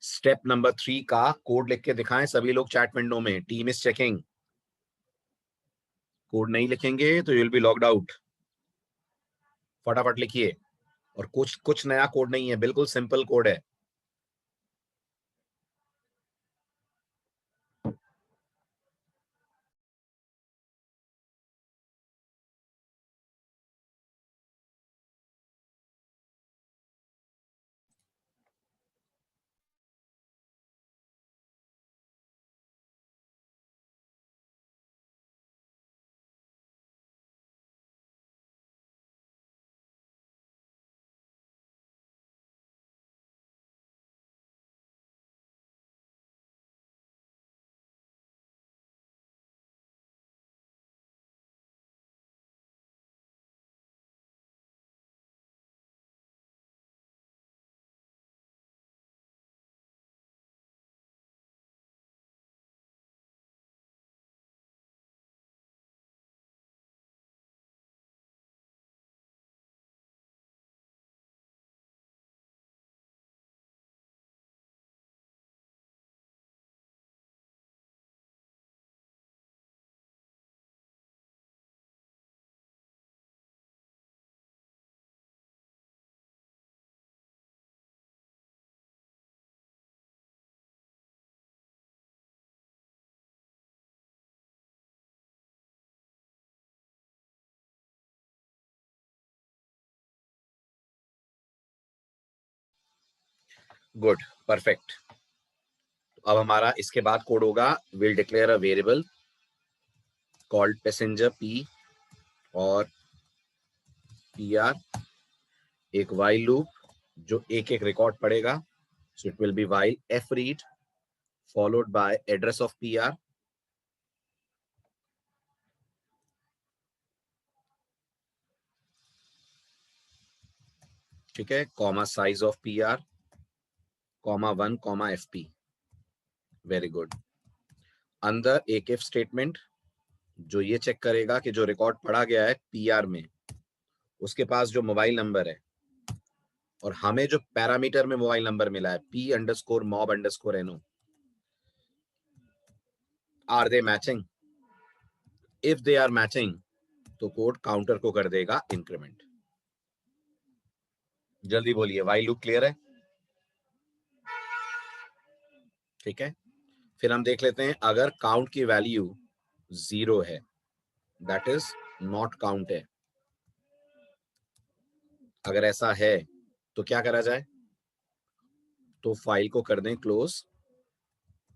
स्टेप नंबर 3 का कोड लिख के दिखाएं सभी लोग चैट विंडो में, टीम इज चेकिंग। कोड नहीं लिखेंगे तो you will be logged out. फटाफट लिखिए। और कुछ कुछ नया कोड नहीं है, बिल्कुल सिंपल कोड है। Good, perfect. अब हमारा इसके बाद कोड होगा will declare a variable called passenger P और पी आर, एक वाइल लूप जो एक एक रिकॉर्ड पढ़ेगा। So it will be while F read followed by address of P R, ठीक है, comma size of P R, comma 1 comma F P. Very good. अंदर एक इफ स्टेटमेंट जो ये चेक करेगा कि जो रिकॉर्ड पढ़ा गया है पीआर में उसके पास जो मोबाइल नंबर है और हमें जो पैरामीटर में मोबाइल नंबर मिला है P_mob_no, are they matching? If they are matching तो कोड काउंटर को कर देगा इंक्रीमेंट। जल्दी बोलिए, वाइल लूप क्लियर है? ठीक है, फिर हम देख लेते हैं अगर काउंट की वैल्यू 0 है, दैट इज नॉट काउंट है। अगर ऐसा है तो क्या करा जाए? तो फाइल को कर दें क्लोज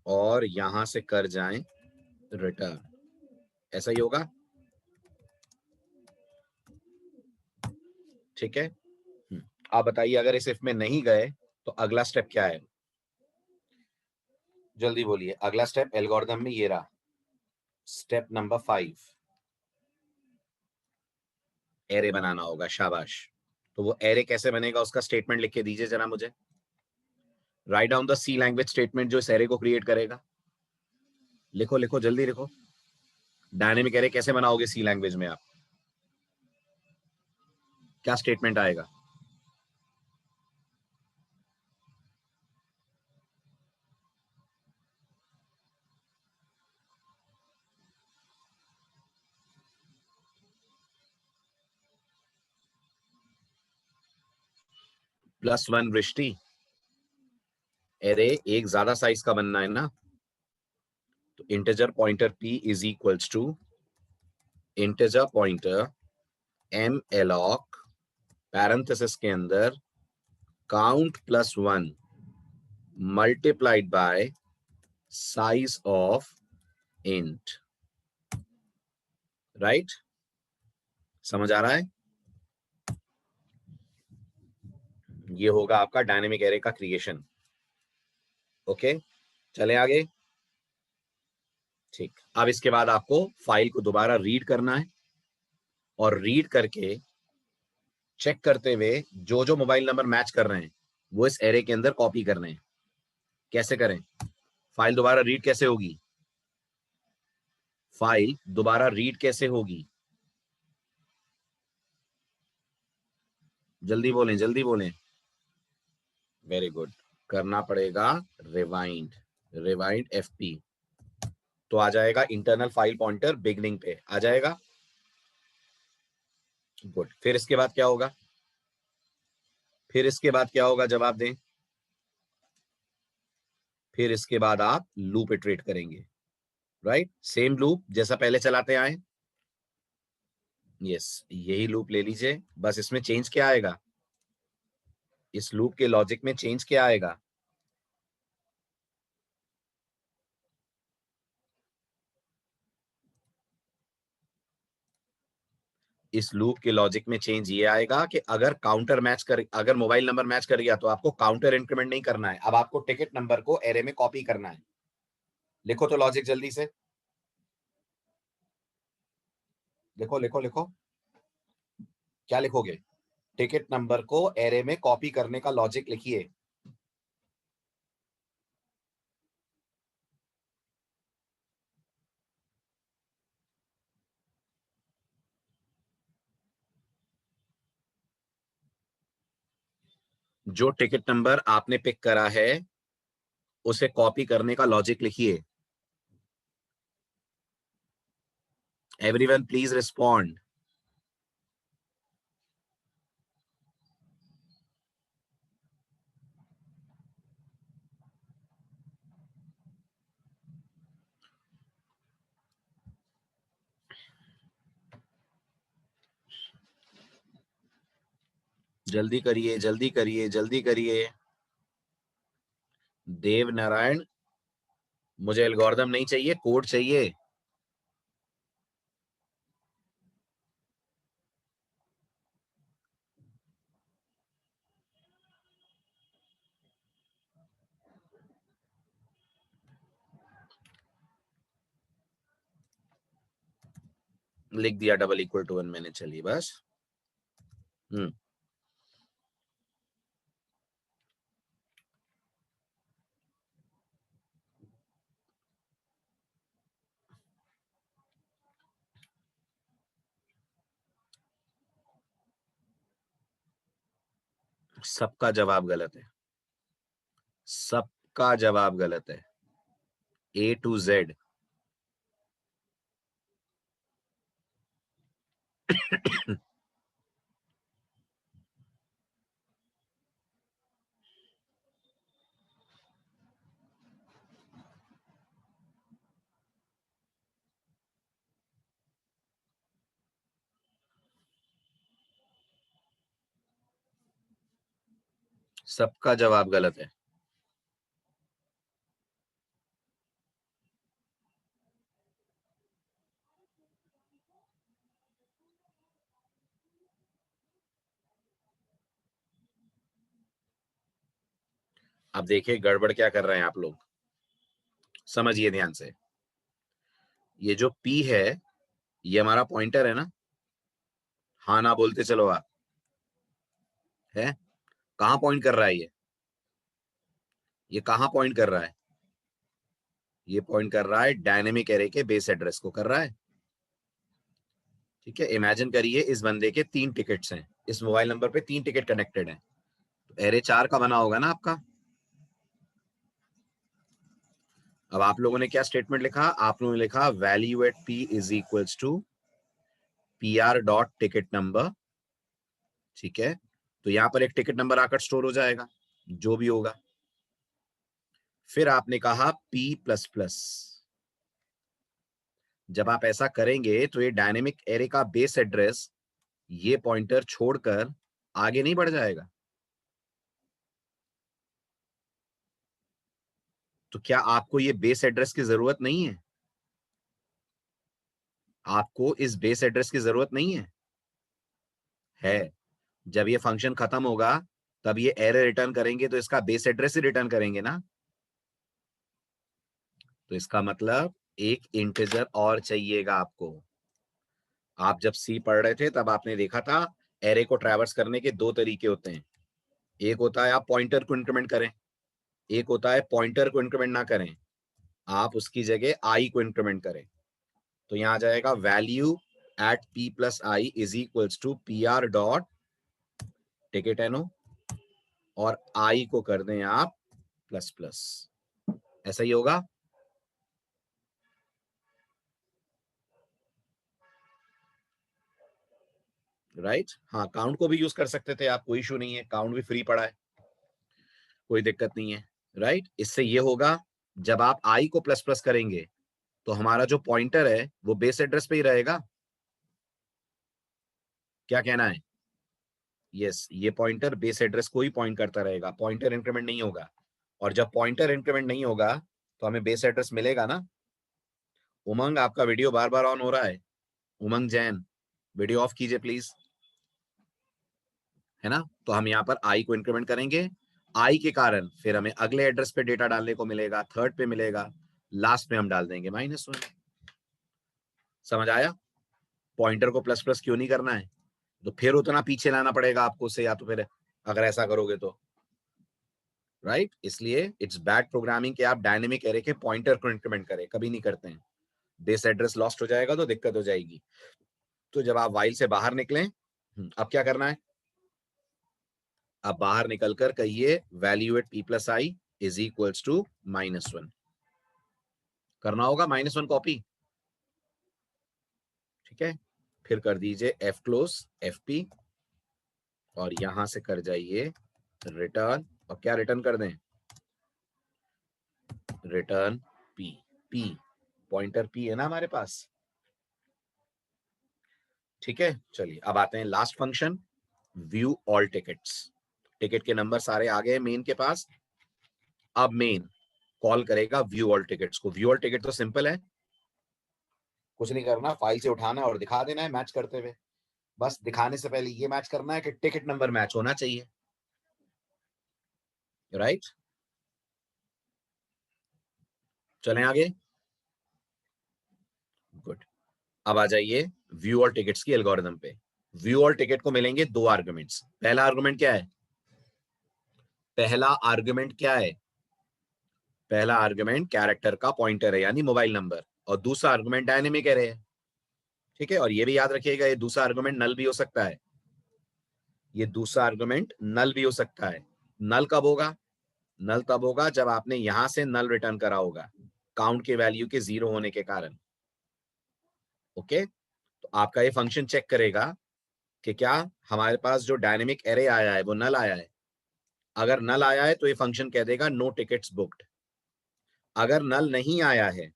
और यहां से कर जाएं रिटर्न। ऐसा ही होगा, ठीक है। आप बताइए अगर इस इफ में नहीं गए तो अगला स्टेप क्या है? जल्दी बोलिए, अगला स्टेप एल्गोरिथम में ये रहा, स्टेप नंबर 5, एरे बनाना होगा। शाबाश। तो वो एरे कैसे बनेगा उसका स्टेटमेंट लिख के दीजिए जरा मुझे। Write down the C language statement जो इस एरे को क्रिएट करेगा। लिखो लिखो, जल्दी लिखो। डायनेमिक एरे कैसे बनाओगे सी लैंग्वेज में आप? क्या स्टेटमेंट आएगा? +1 वृष्टि। एरे एक ज्यादा साइज का बनना है ना, तो integer pointer p is equals to integer pointer m alloc parenthesis के अंदर count +1 multiplied by size of int. Right, समझ आ रहा है? ये होगा आपका डायनेमिक एरे का क्रिएशन। ओके, चले आगे। ठीक, अब इसके बाद आपको फाइल को दोबारा रीड करना है और रीड करके चेक करते हुए जो जो मोबाइल नंबर मैच कर रहे हैं वो इस एरे के अंदर कॉपी करने हैं। कैसे करें? फाइल दोबारा रीड कैसे होगी? फाइल दोबारा रीड कैसे होगी? जल्दी बोलें, जल्दी बोलें। वेरी गुड, करना पड़ेगा रिवाइंड, रिवाइंड एफपी। तो आ जाएगा इंटरनल फाइल पॉइंटर बिगनिंग पे आ जाएगा। गुड, फिर इसके बाद क्या होगा? फिर इसके बाद क्या होगा, जवाब दें। फिर इसके बाद आप लूप इटरेट करेंगे। राइट, सेम लूप जैसा पहले चलाते आए। यस, यही लूप ले लीजिए, बस इसमें चेंज क्या आएगा? इस लूप के लॉजिक में चेंज क्या आएगा? इस लूप के लॉजिक में चेंज ये आएगा कि अगर काउंटर मैच कर, अगर मोबाइल नंबर मैच कर गया तो आपको काउंटर इंक्रीमेंट नहीं करना है, अब आपको टिकट नंबर को एरे में कॉपी करना है। लिखो तो लॉजिक जल्दी से, लिखो लिखो लिखो। क्या लिखोगे? टिकट नंबर को एरे में कॉपी करने का लॉजिक लिखिए। जो टिकट नंबर आपने पिक करा है उसे कॉपी करने का लॉजिक लिखिए। Everyone please respond. जल्दी करिए, जल्दी करिए, जल्दी करिए। देव नारायण, मुझे एल्गोरिथम नहीं चाहिए, कोड चाहिए। लिख दिया डबल इक्वल टू 1 मैंने, चलिए बस। सबका जवाब गलत है, सबका जवाब गलत है, A to Z। सबका जवाब गलत है। अब देखिए गड़बड़ क्या कर रहे हैं आप लोग, समझिए ध्यान से। ये जो P है ये हमारा पॉइंटर है ना, हाँ ना बोलते चलो आप, है कहाँ पॉइंट कर रहा है ये कहाँ पॉइंट कर रहा है? ये पॉइंट कर रहा है डायनेमिक एरे के बेस एड्रेस को कर रहा है। ठीक है, इमेजिन करिए इस बंदे के 3 टिकट्स हैं, इस मोबाइल नंबर पे 3 टिकट कनेक्टेड हैं, तो एरे 4 का बना होगा ना आपका। अब आप लोगों ने क्या स्टेटमेंट लिखा? आप लोगों ने लिखा value at P is equals to PR dot ticket number. ठीक है, तो यहां पर एक टिकट नंबर आकर स्टोर हो जाएगा जो भी होगा। फिर आपने कहा P प्लस प्लस। जब आप ऐसा करेंगे तो ये डायनेमिक एरे का बेस एड्रेस ये पॉइंटर छोड़कर आगे नहीं बढ़ जाएगा। तो क्या आपको ये बेस एड्रेस की जरूरत नहीं है? आपको इस बेस एड्रेस की जरूरत नहीं है? है। जब ये फंक्शन खत्म होगा तब ये एरे रिटर्न करेंगे तो इसका बेस एड्रेस ही रिटर्न करेंगे ना। तो इसका मतलब एक इंटीजर और चाहिएगा आपको। आप जब सी पढ़ रहे थे तब आपने देखा था एरे को ट्रैवर्स करने के 2 तरीके होते हैं। एक होता है आप पॉइंटर को इंक्रीमेंट करें, एक होता है पॉइंटर को इंक्रीमेंट ना करें, आप उसकी जगह आई को इंक्रीमेंट करें। तो यहां आ जाएगा value at P plus I is equals to PR dot ticket एनो, और आई को कर दें आप प्लस प्लस। ऐसा ही होगा। राइट हाँ, काउंट को भी यूज कर सकते थे आप, कोई इशू नहीं है, काउंट भी फ्री पड़ा है, कोई दिक्कत नहीं है। राइट, इससे ये होगा जब आप आई को प्लस प्लस करेंगे तो हमारा जो पॉइंटर है वो बेस एड्रेस पे ही रहेगा। क्या कहना है? यस, ये पॉइंटर बेस एड्रेस को ही पॉइंट करता रहेगा, पॉइंटर इंक्रीमेंट नहीं होगा। और जब पॉइंटर इंक्रीमेंट नहीं होगा तो हमें बेस एड्रेस मिलेगा ना। उमंग, आपका वीडियो बार बार ऑन हो रहा है। उमंग जैन, वीडियो ऑफ कीजिए प्लीज। है ना, तो हम यहाँ पर आई को इंक्रीमेंट करेंगे, आई के कारण फिर हमें अगले एड्रेस पे डेटा डालने को मिलेगा, थर्ड पे मिलेगा, लास्ट में हम डाल देंगे -1। समझ आया? पॉइंटर को प्लस प्लस क्यों नहीं करना है? तो फिर उतना पीछे लाना पड़ेगा आपको से, या तो फिर अगर ऐसा करोगे तो। राइट, इसलिए इट्स बैड प्रोग्रामिंग कि आप डायनेमिक एरे के पॉइंटर को इंक्रीमेंट करें, कभी नहीं करते हैं। बेस एड्रेस लॉस्ट हो जाएगा तो दिक्कत हो जाएगी। तो जब आप वाइल से बाहर निकलें, अब क्या करना है? अब बाहर निकलकर कहिए value at P plus I is equals to -1। करना होगा -1 कॉपी। ठीक है, फिर कर दीजिए F क्लोज FP, और यहां से कर जाइए रिटर्न, और क्या रिटर्न कर दें? Return P। P pointer P है ना हमारे पास। ठीक है, चलिए अब आते हैं last function, view all tickets. Ticket के नंबर सारे आ गए मेन के पास। अब मेन कॉल करेगा व्यू ऑल टिकट्स को। व्यू ऑल टिकट तो सिंपल है, कुछ नहीं करना, फाइल से उठाना है और दिखा देना है मैच करते हुए। बस दिखाने से पहले ये मैच करना है कि टिकट नंबर मैच होना चाहिए, राइट। चलें आगे, गुड। अब आ जाइए व्यू ऑल टिकट्स की एल्गोरिथम पे। व्यू ऑल टिकट को मिलेंगे दो आर्गुमेंट्स। पहला आर्गुमेंट क्या है? पहला आर्गुमेंट क्या है? पहला आर्गुमेंट कैरेक्टर का पॉइंटर है यानी मोबाइल नंबर, और दूसरा आर्गुमेंट डायनेमिक एरे है, ठीक है। और ये भी याद रखिएगा, ये दूसरा आर्गुमेंट नल भी हो सकता है, ये दूसरा आर्गुमेंट नल भी हो सकता है। नल कब होगा? नल तब होगा जब आपने यहां से नल रिटर्न करा होगा, काउंट के वैल्यू के 0 होने के कारण। ओके, तो आपका ये फंक्शन चेक करेगा कि क्या हमारे पास जो डायनेमिक एरे आया है वो नल आया है। अगर नल आया है तो ये फंक्शन कह देगा नो टिकट्स बुक्ड। अगर नल नहीं आया है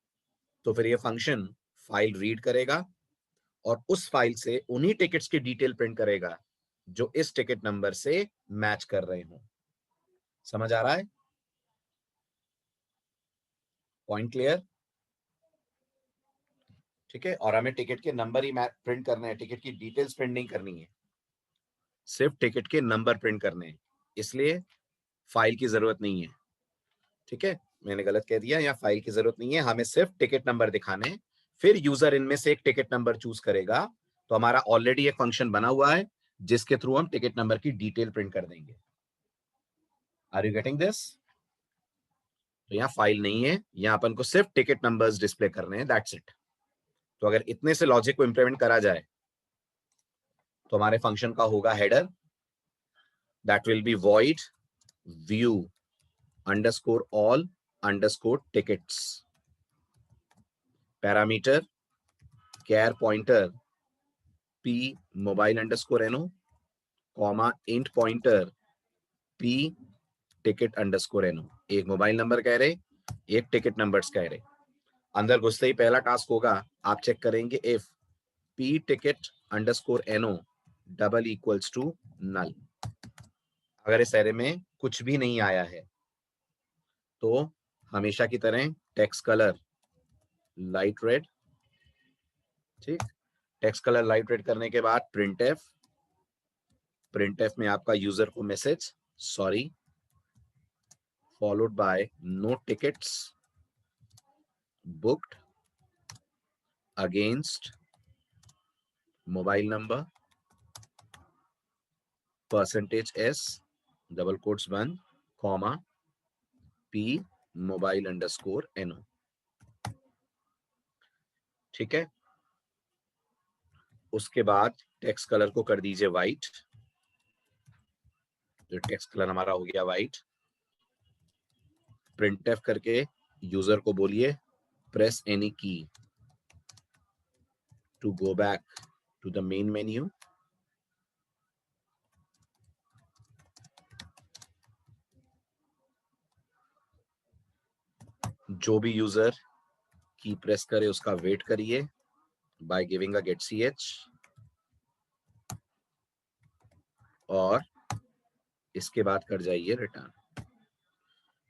तो फिर ये फंक्शन फाइल रीड करेगा और उस फाइल से उन्हीं टिकट्स की डिटेल प्रिंट करेगा जो इस टिकट नंबर से मैच कर रहे हो। समझ आ रहा है? Point clear? ठीक है। और हमें टिकट के नंबर ही प्रिंट करने हैं, टिकट की डिटेल्स प्रिंट नहीं करनी है, सिर्फ टिकट के नंबर प्रिंट करने हैं, इसलिए फाइल की जरूरत नहीं है। ठीक है, मैंने गलत कह दिया, यहाँ फाइल की जरूरत नहीं है, हमें सिर्फ टिकट नंबर दिखाने हैं। फिर यूजर इनमें से एक टिकट नंबर चूज करेगा, तो हमारा ऑलरेडी एक फंक्शन बना हुआ है जिसके थ्रू हम टिकट नंबर की डिटेल प्रिंट कर देंगे। Are you getting this? तो यहाँ फाइल नहीं है, यहाँ अपन को सिर्फ टिकट नंबर्स डिस्प्ले करने हैं, दैट्स इट। तो अगर इतने से लॉजिक को इंप्लीमेंट करा जाए तो हमारे फंक्शन का होगा header, that will be void view underscore all underscore tickets, parameter char pointer p mobile underscore एनो, comma int pointer p ticket underscore एनो। एक मोबाइल नंबर कह रहे, एक टिकट नंबर्स कह रहे। अंदर घुसते ही पहला टास्क होगा, आप चेक करेंगे इफ p टिकट अंडरस्कोर एनो डबल इक्वल्स टू नल। अगर इस एरे में कुछ भी नहीं आया है तो हमेशा की तरह टेक्स्ट कलर लाइट रेड, ठीक। टेक्स्ट कलर लाइट रेड करने के बाद प्रिंटएफ, प्रिंटएफ में आपका यूजर को message sorry followed by no tickets booked against mobile number %s double quotes 1 comma p mobile underscore no। ठीक है, उसके बाद टेक्स्ट कलर को कर दीजिए व्हाइट, जो टेक्स्ट कलर हमारा हो गया व्हाइट। प्रिंटएफ करके यूजर को बोलिए press any key to go back to the main menu. जो भी यूजर की प्रेस करे उसका वेट करिए by giving a get ch, और इसके बाद कर जाइए रिटर्न।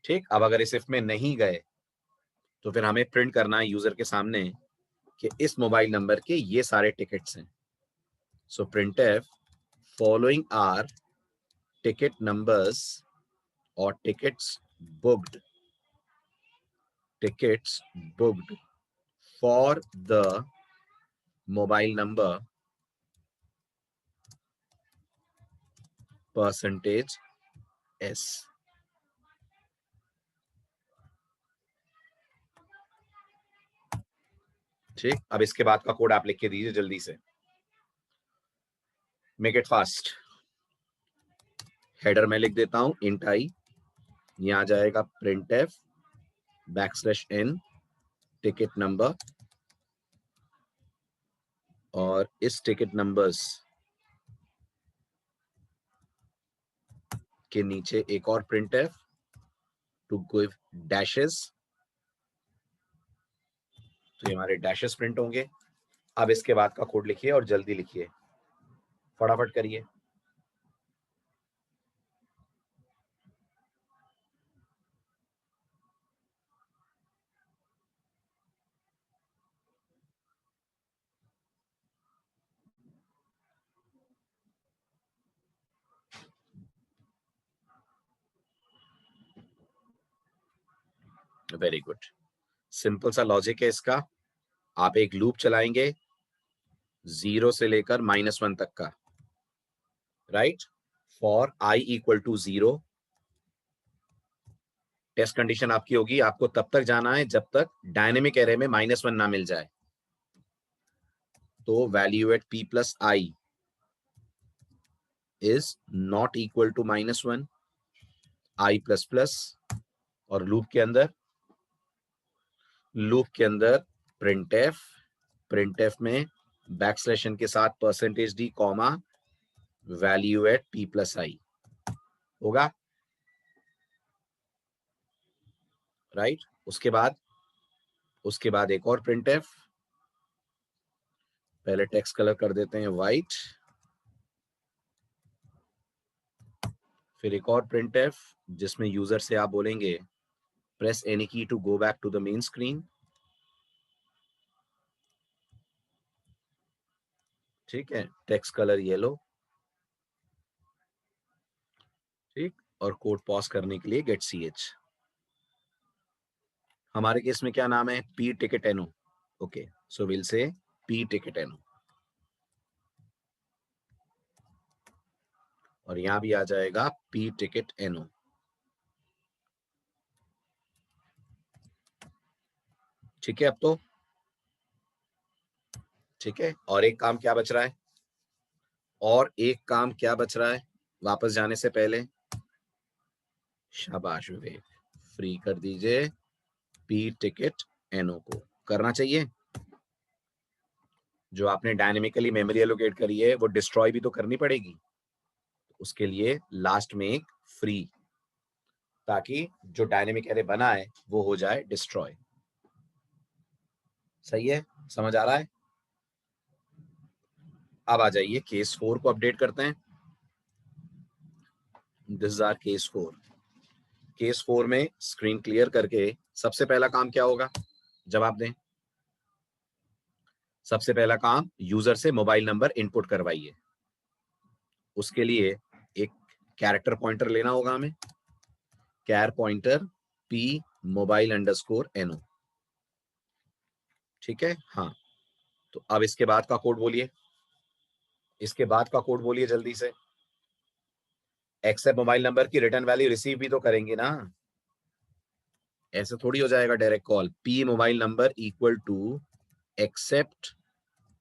ठीक, अब अगर इस इफ में नहीं गए तो फिर हमें प्रिंट करना है यूजर के सामने कि इस मोबाइल नंबर के ये सारे टिकट्स हैं। So printf following are ticket numbers और tickets booked for the mobile number %s। ठीक, अब इसके बाद का कोड आप लिख के दीजिए जल्दी से, मेक इट फास्ट। हेडर में लिख देता हूं इंट आई, यहां आ जाएगा प्रिंटएफ \n टिकट नंबर, और इस टिकट नंबर्स के नीचे एक और प्रिंटएफ टू गिव डैशेस, तो ये हमारे डैशेस प्रिंट होंगे। अब इसके बाद का कोड लिखिए और जल्दी लिखिए, फटाफट करिए। वेरी गुड, सिंपल सा लॉजिक है इसका। आप एक लूप चलाएंगे 0 से लेकर -1 तक का, right. For i equal to 0, test condition आपकी होगी, आपको तब तक जाना है जब तक डायनेमिक एरे में -1 ना मिल जाए। तो value at p plus I is not equal to -1 i plus plus, और लूप के अंदर प्रिंट एफ में बैकस्लैशन के साथ %d comma value at p plus I होगा, राइट। उसके बाद एक और प्रिंट एफ, पहले टेक्स्ट कलर कर देते हैं व्हाइट, फिर एक और प्रिंट एफ जिसमें यूजर से आप बोलेंगे press any key to go back to the main screen, ठीक है, टेक्स्ट कलर येलो, ठीक, और कोड पॉज करने के लिए गेट ch। हमारे केस में क्या नाम है, p टिकट एनो, okay, so will say p ticket एनो, और यहां भी आ जाएगा p टिकट एनो, ठीक है। अब तो ठीक है, और एक काम क्या बच रहा है, वापस जाने से पहले, शाबाश विवेक, फ्री कर दीजिए p टिकट एनो को। करना चाहिए, जो आपने डायनेमिकली मेमोरी एलोकेट करी है वो डिस्ट्रॉय भी तो करनी पड़ेगी, उसके लिए लास्ट में एक फ्री, ताकि जो डायनेमिक एरे बना है वो हो जाए डिस्ट्रॉय। सही है, समझ आ रहा है। अब आ जाइए केस 4 को अपडेट करते हैं। This is our case 4। Case 4 में स्क्रीन क्लियर करके सबसे पहला काम क्या होगा, जवाब दें। सबसे पहला काम, यूजर से मोबाइल नंबर इनपुट करवाइए। उसके लिए एक कैरेक्टर पॉइंटर लेना होगा हमें, कैर पॉइंटर p मोबाइल अंडरस्कोर एनो, ठीक है। हाँ, तो अब इसके बाद का कोड बोलिए, जल्दी से। एक्सेप्ट मोबाइल नंबर की रिटर्न वैल्यू रिसीव भी तो करेंगे ना, ऐसे थोड़ी हो जाएगा direct call. p mobile number equal to accept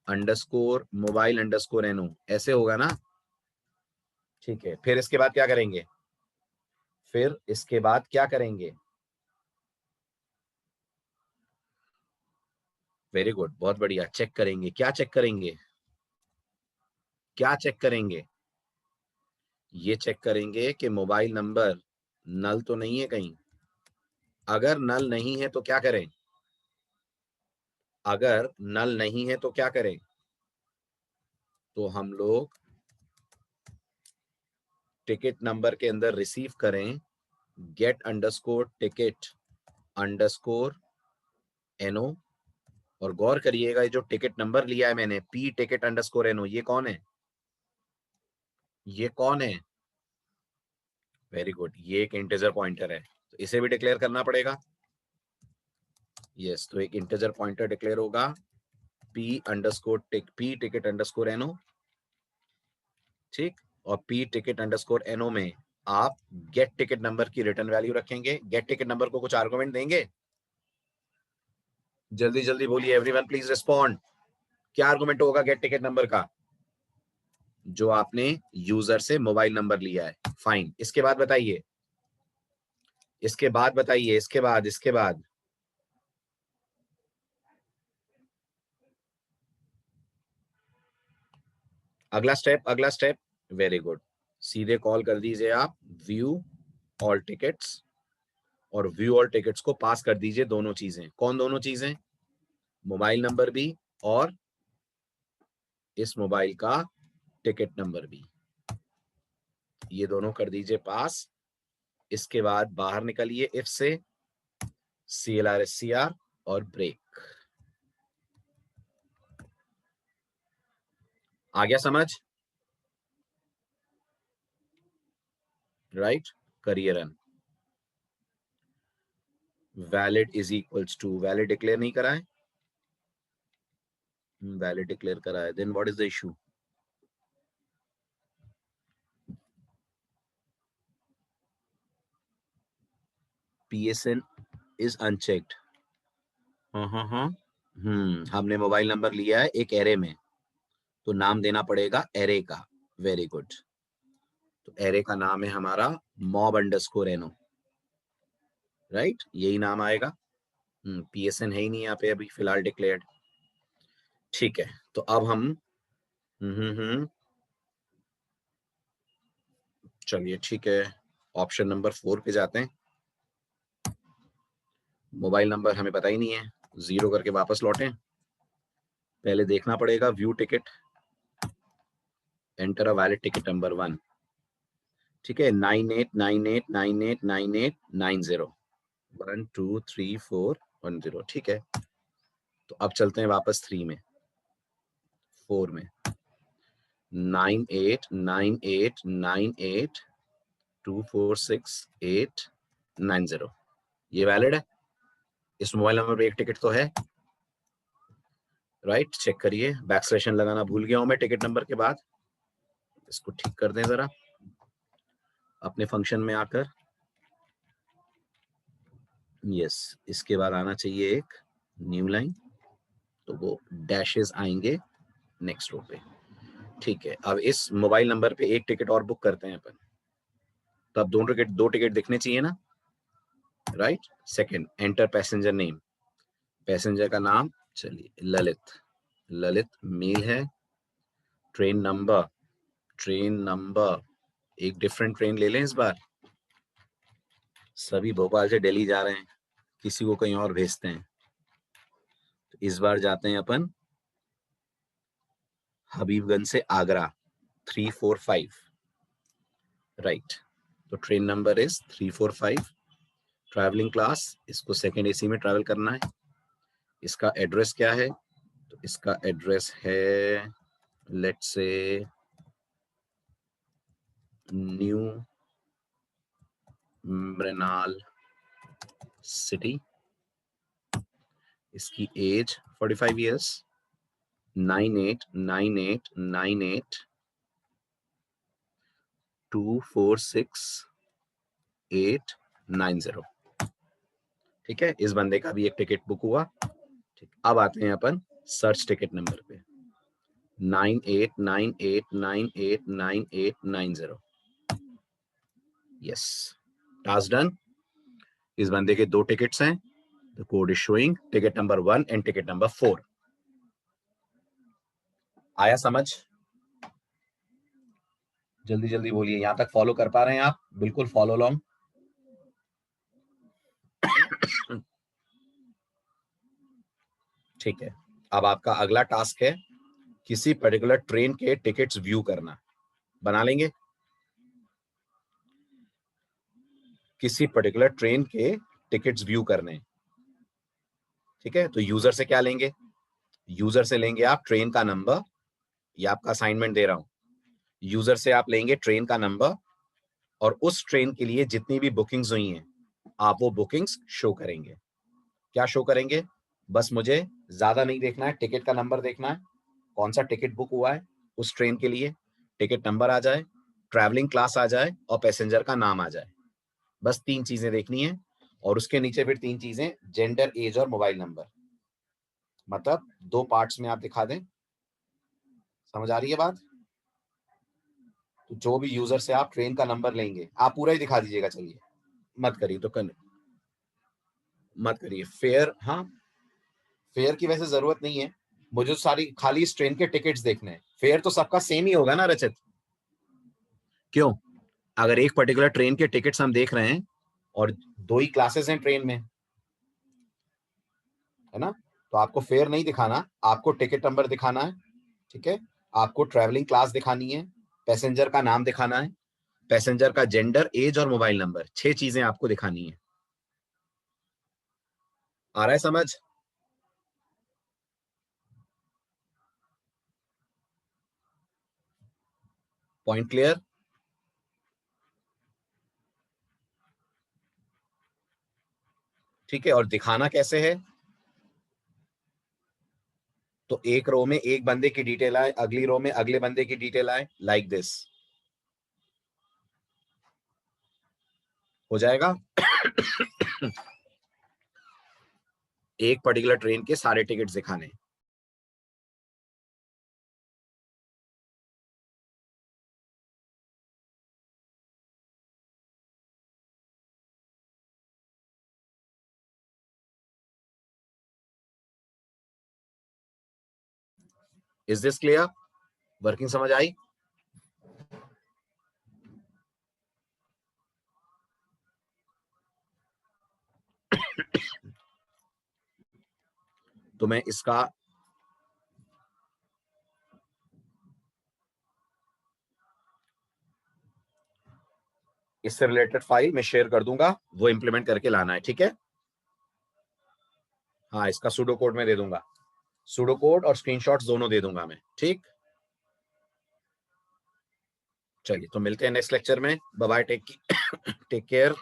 underscore mobile underscore एनो, ऐसे होगा ना, ठीक है। फिर इसके बाद क्या करेंगे, वेरी गुड, बहुत बढ़िया। चेक करेंगे, क्या चेक करेंगे, ये चेक करेंगे कि मोबाइल नंबर नल तो नहीं है कहीं। अगर नल नहीं है तो क्या करें, तो हम लोग टिकट नंबर के अंदर रिसीव करें गेट अंडरस्कोर टिकट अंडरस्कोर एनो, और गौर करिएगा ये जो टिकट नंबर लिया है मैंने p टिकट अंडरस्कोर एनो, ये कौन है, वेरी गुड, ये एक इंटीजर पॉइंटर है, तो इसे भी डिक्लेयर करना पड़ेगा। यस, तो एक इंटीजर पॉइंटर डिक्लेयर होगा p टिकट अंडरस्कोर एनो, ठीक, और p टिकट अंडरस्कोर एनो में आप गेट टिकट नंबर की रिटर्न वैल्यू रखेंगे। गेट टिकट नंबर को कुछ आर्गुमेंट देंगे, जल्दी जल्दी बोलिए, एवरीवन प्लीज रिस्पॉन्ड। क्या आर्गुमेंट होगा गेट टिकट नंबर का, जो आपने यूजर से मोबाइल नंबर लिया है, फाइन। इसके बाद बताइए, इसके बाद अगला स्टेप, वेरी गुड, सीधे कॉल कर दीजिए आप व्यू ऑल टिकट्स, और व्यू ऑल टिकट्स को पास कर दीजिए दोनों चीजें। कौन दोनों चीजें, मोबाइल नंबर भी और इस मोबाइल का टिकट नंबर भी, ये दोनों कर दीजिए पास। इसके बाद बाहर निकलिए इफ से, CLR और ब्रेक। आ गया समझ, राइट, करिए run, valid is equals to, valid declare नहीं करा है, वैलिड डिक्लेयर करा है, then what is the issue? PSN is unchecked. हाँ, हमने मोबाइल नंबर लिया है एक एरे में, तो नाम देना पड़ेगा एरे का। Very good. तो एरे का नाम है हमारा mob_no, राइट, यही नाम आएगा। PSN है ही नहीं यहाँ पे अभी फिलहाल डिक्लेयर्ड। ठीक है, तो अब हम चलिए ठीक है, ऑप्शन नंबर 4 पे जाते हैं। मोबाइल नंबर हमें पता ही नहीं है, 0 करके वापस लौटें। पहले देखना पड़ेगा view ticket, enter a valid ticket number 1। ठीक है, 9898989890, 1 2 3 4 1 0। ठीक है, तो अब चलते हैं वापस 3 में, 4 में, 989898246890, ये वैलिड है। इस मोबाइल नंबर पे एक टिकट तो है, राइट, चेक करिए। बैकस्लैशन लगाना भूल गया हूं मैं टिकट नंबर के बाद, इसको ठीक कर दें जरा अपने फंक्शन में आकर। यस, इसके बाद आना चाहिए एक न्यू लाइन, तो वो डैशेस आएंगे नेक्स्ट रो पे। ठीक है, अब इस मोबाइल नंबर पे एक टिकट और बुक करते हैं अपन, तो अब दो टिकट दिखने चाहिए ना, right. Second, enter passenger name, passenger का नाम, चलिए ललित, ललित मेल है। ट्रेन नंबर एक डिफरेंट ट्रेन ले लें इस बार, सभी भोपाल से दिल्ली जा रहे हैं, किसी को कहीं और भेजते हैं, तो इस बार जाते हैं अपन हबीबगंज से आगरा 345, राइट। तो train number is 345, travelling class, इसको सेकेंड एसी में ट्रैवल करना है। इसका एड्रेस क्या है? तो इसका एड्रेस है let's say new Mrinal city. इसकी एज 45 ईयर्स, 989898246890। ठीक है, इस बंदे का भी एक टिकट बुक हुआ। ठीक, अब आते हैं अपन सर्च टिकट नंबर पे, 9898989890। Yes, task done. इस बंदे के 2 टिकट्स हैं, the code is showing ticket number 1 and ticket number 4। आया समझ? जल्दी जल्दी बोलिए, यहां तक फॉलो कर पा रहे हैं आप? बिल्कुल फॉलो लॉन्ग। ठीक है, अब आपका अगला टास्क है किसी पर्टिकुलर ट्रेन के टिकट्स व्यू करना। बना लेंगे? किसी पर्टिकुलर ट्रेन के टिकट्स व्यू करने। ठीक है, तो यूजर से क्या लेंगे? यूजर से लेंगे आप ट्रेन का नंबर, ये आपका असाइनमेंट दे रहा हूं। यूजर से आप लेंगे ट्रेन का नंबर, और उस ट्रेन के लिए जितनी भी बुकिंग्स हुई हैं आप वो बुकिंग्स शो करेंगे। क्या शो करेंगे? बस मुझे ज्यादा नहीं देखना है, टिकट का नंबर देखना है, कौन सा टिकट बुक हुआ है उस ट्रेन के लिए, टिकट नंबर आ जाए, ट्रैवलिंग क्लास आ जाए और पैसेंजर का नाम आ जाए। बस 3 चीजें देखनी है, और उसके नीचे फिर 3 चीजें, जेंडर, एज और मोबाइल नंबर। मतलब 2 पार्ट्स में आप दिखा दें। समझ आ रही है बात? तो जो भी यूजर से आप ट्रेन का नंबर लेंगे आप पूरा ही दिखा दीजिएगा। चलिए, मत करिए तो मत करिए फेयर। हाँ, फेयर की वैसे जरूरत नहीं है, मुझे सारी खाली इस ट्रेन के टिकट्स देखने हैं। फेयर तो सबका सेम ही होगा ना रचित? क्यों? अगर एक पर्टिकुलर ट्रेन के टिकट्स हम देख रहे हैं और 2 ही क्लासेस हैं ट्रेन में, है ना, तो आपको फेयर नहीं दिखाना, आपको टिकट नंबर दिखाना है। ठीक है, आपको ट्रैवलिंग क्लास दिखानी है, पैसेंजर का नाम दिखाना है, पैसेंजर का जेंडर, एज और मोबाइल नंबर, 6 चीजें आपको दिखानी है। आ रहा है समझ? Point clear? ठीक है, और दिखाना कैसे है, तो एक रो में एक बंदे की डिटेल आए, अगली रो में अगले बंदे की डिटेल आए, लाइक दिस हो जाएगा। एक पर्टिकुलर ट्रेन के सारे टिकट्स दिखाने। Is this clear? वर्किंग समझ आई? तो मैं इसका इससे रिलेटेड फाइल मैं शेयर कर दूंगा, वो इंप्लीमेंट करके लाना है, ठीक है। हाँ, इसका सूडो कोड में दे दूंगा, सूडो कोड और स्क्रीनशॉट्स दोनों दे दूंगा मैं, ठीक। चलिए, तो मिलते हैं नेक्स्ट लेक्चर में। Bye bye, take care.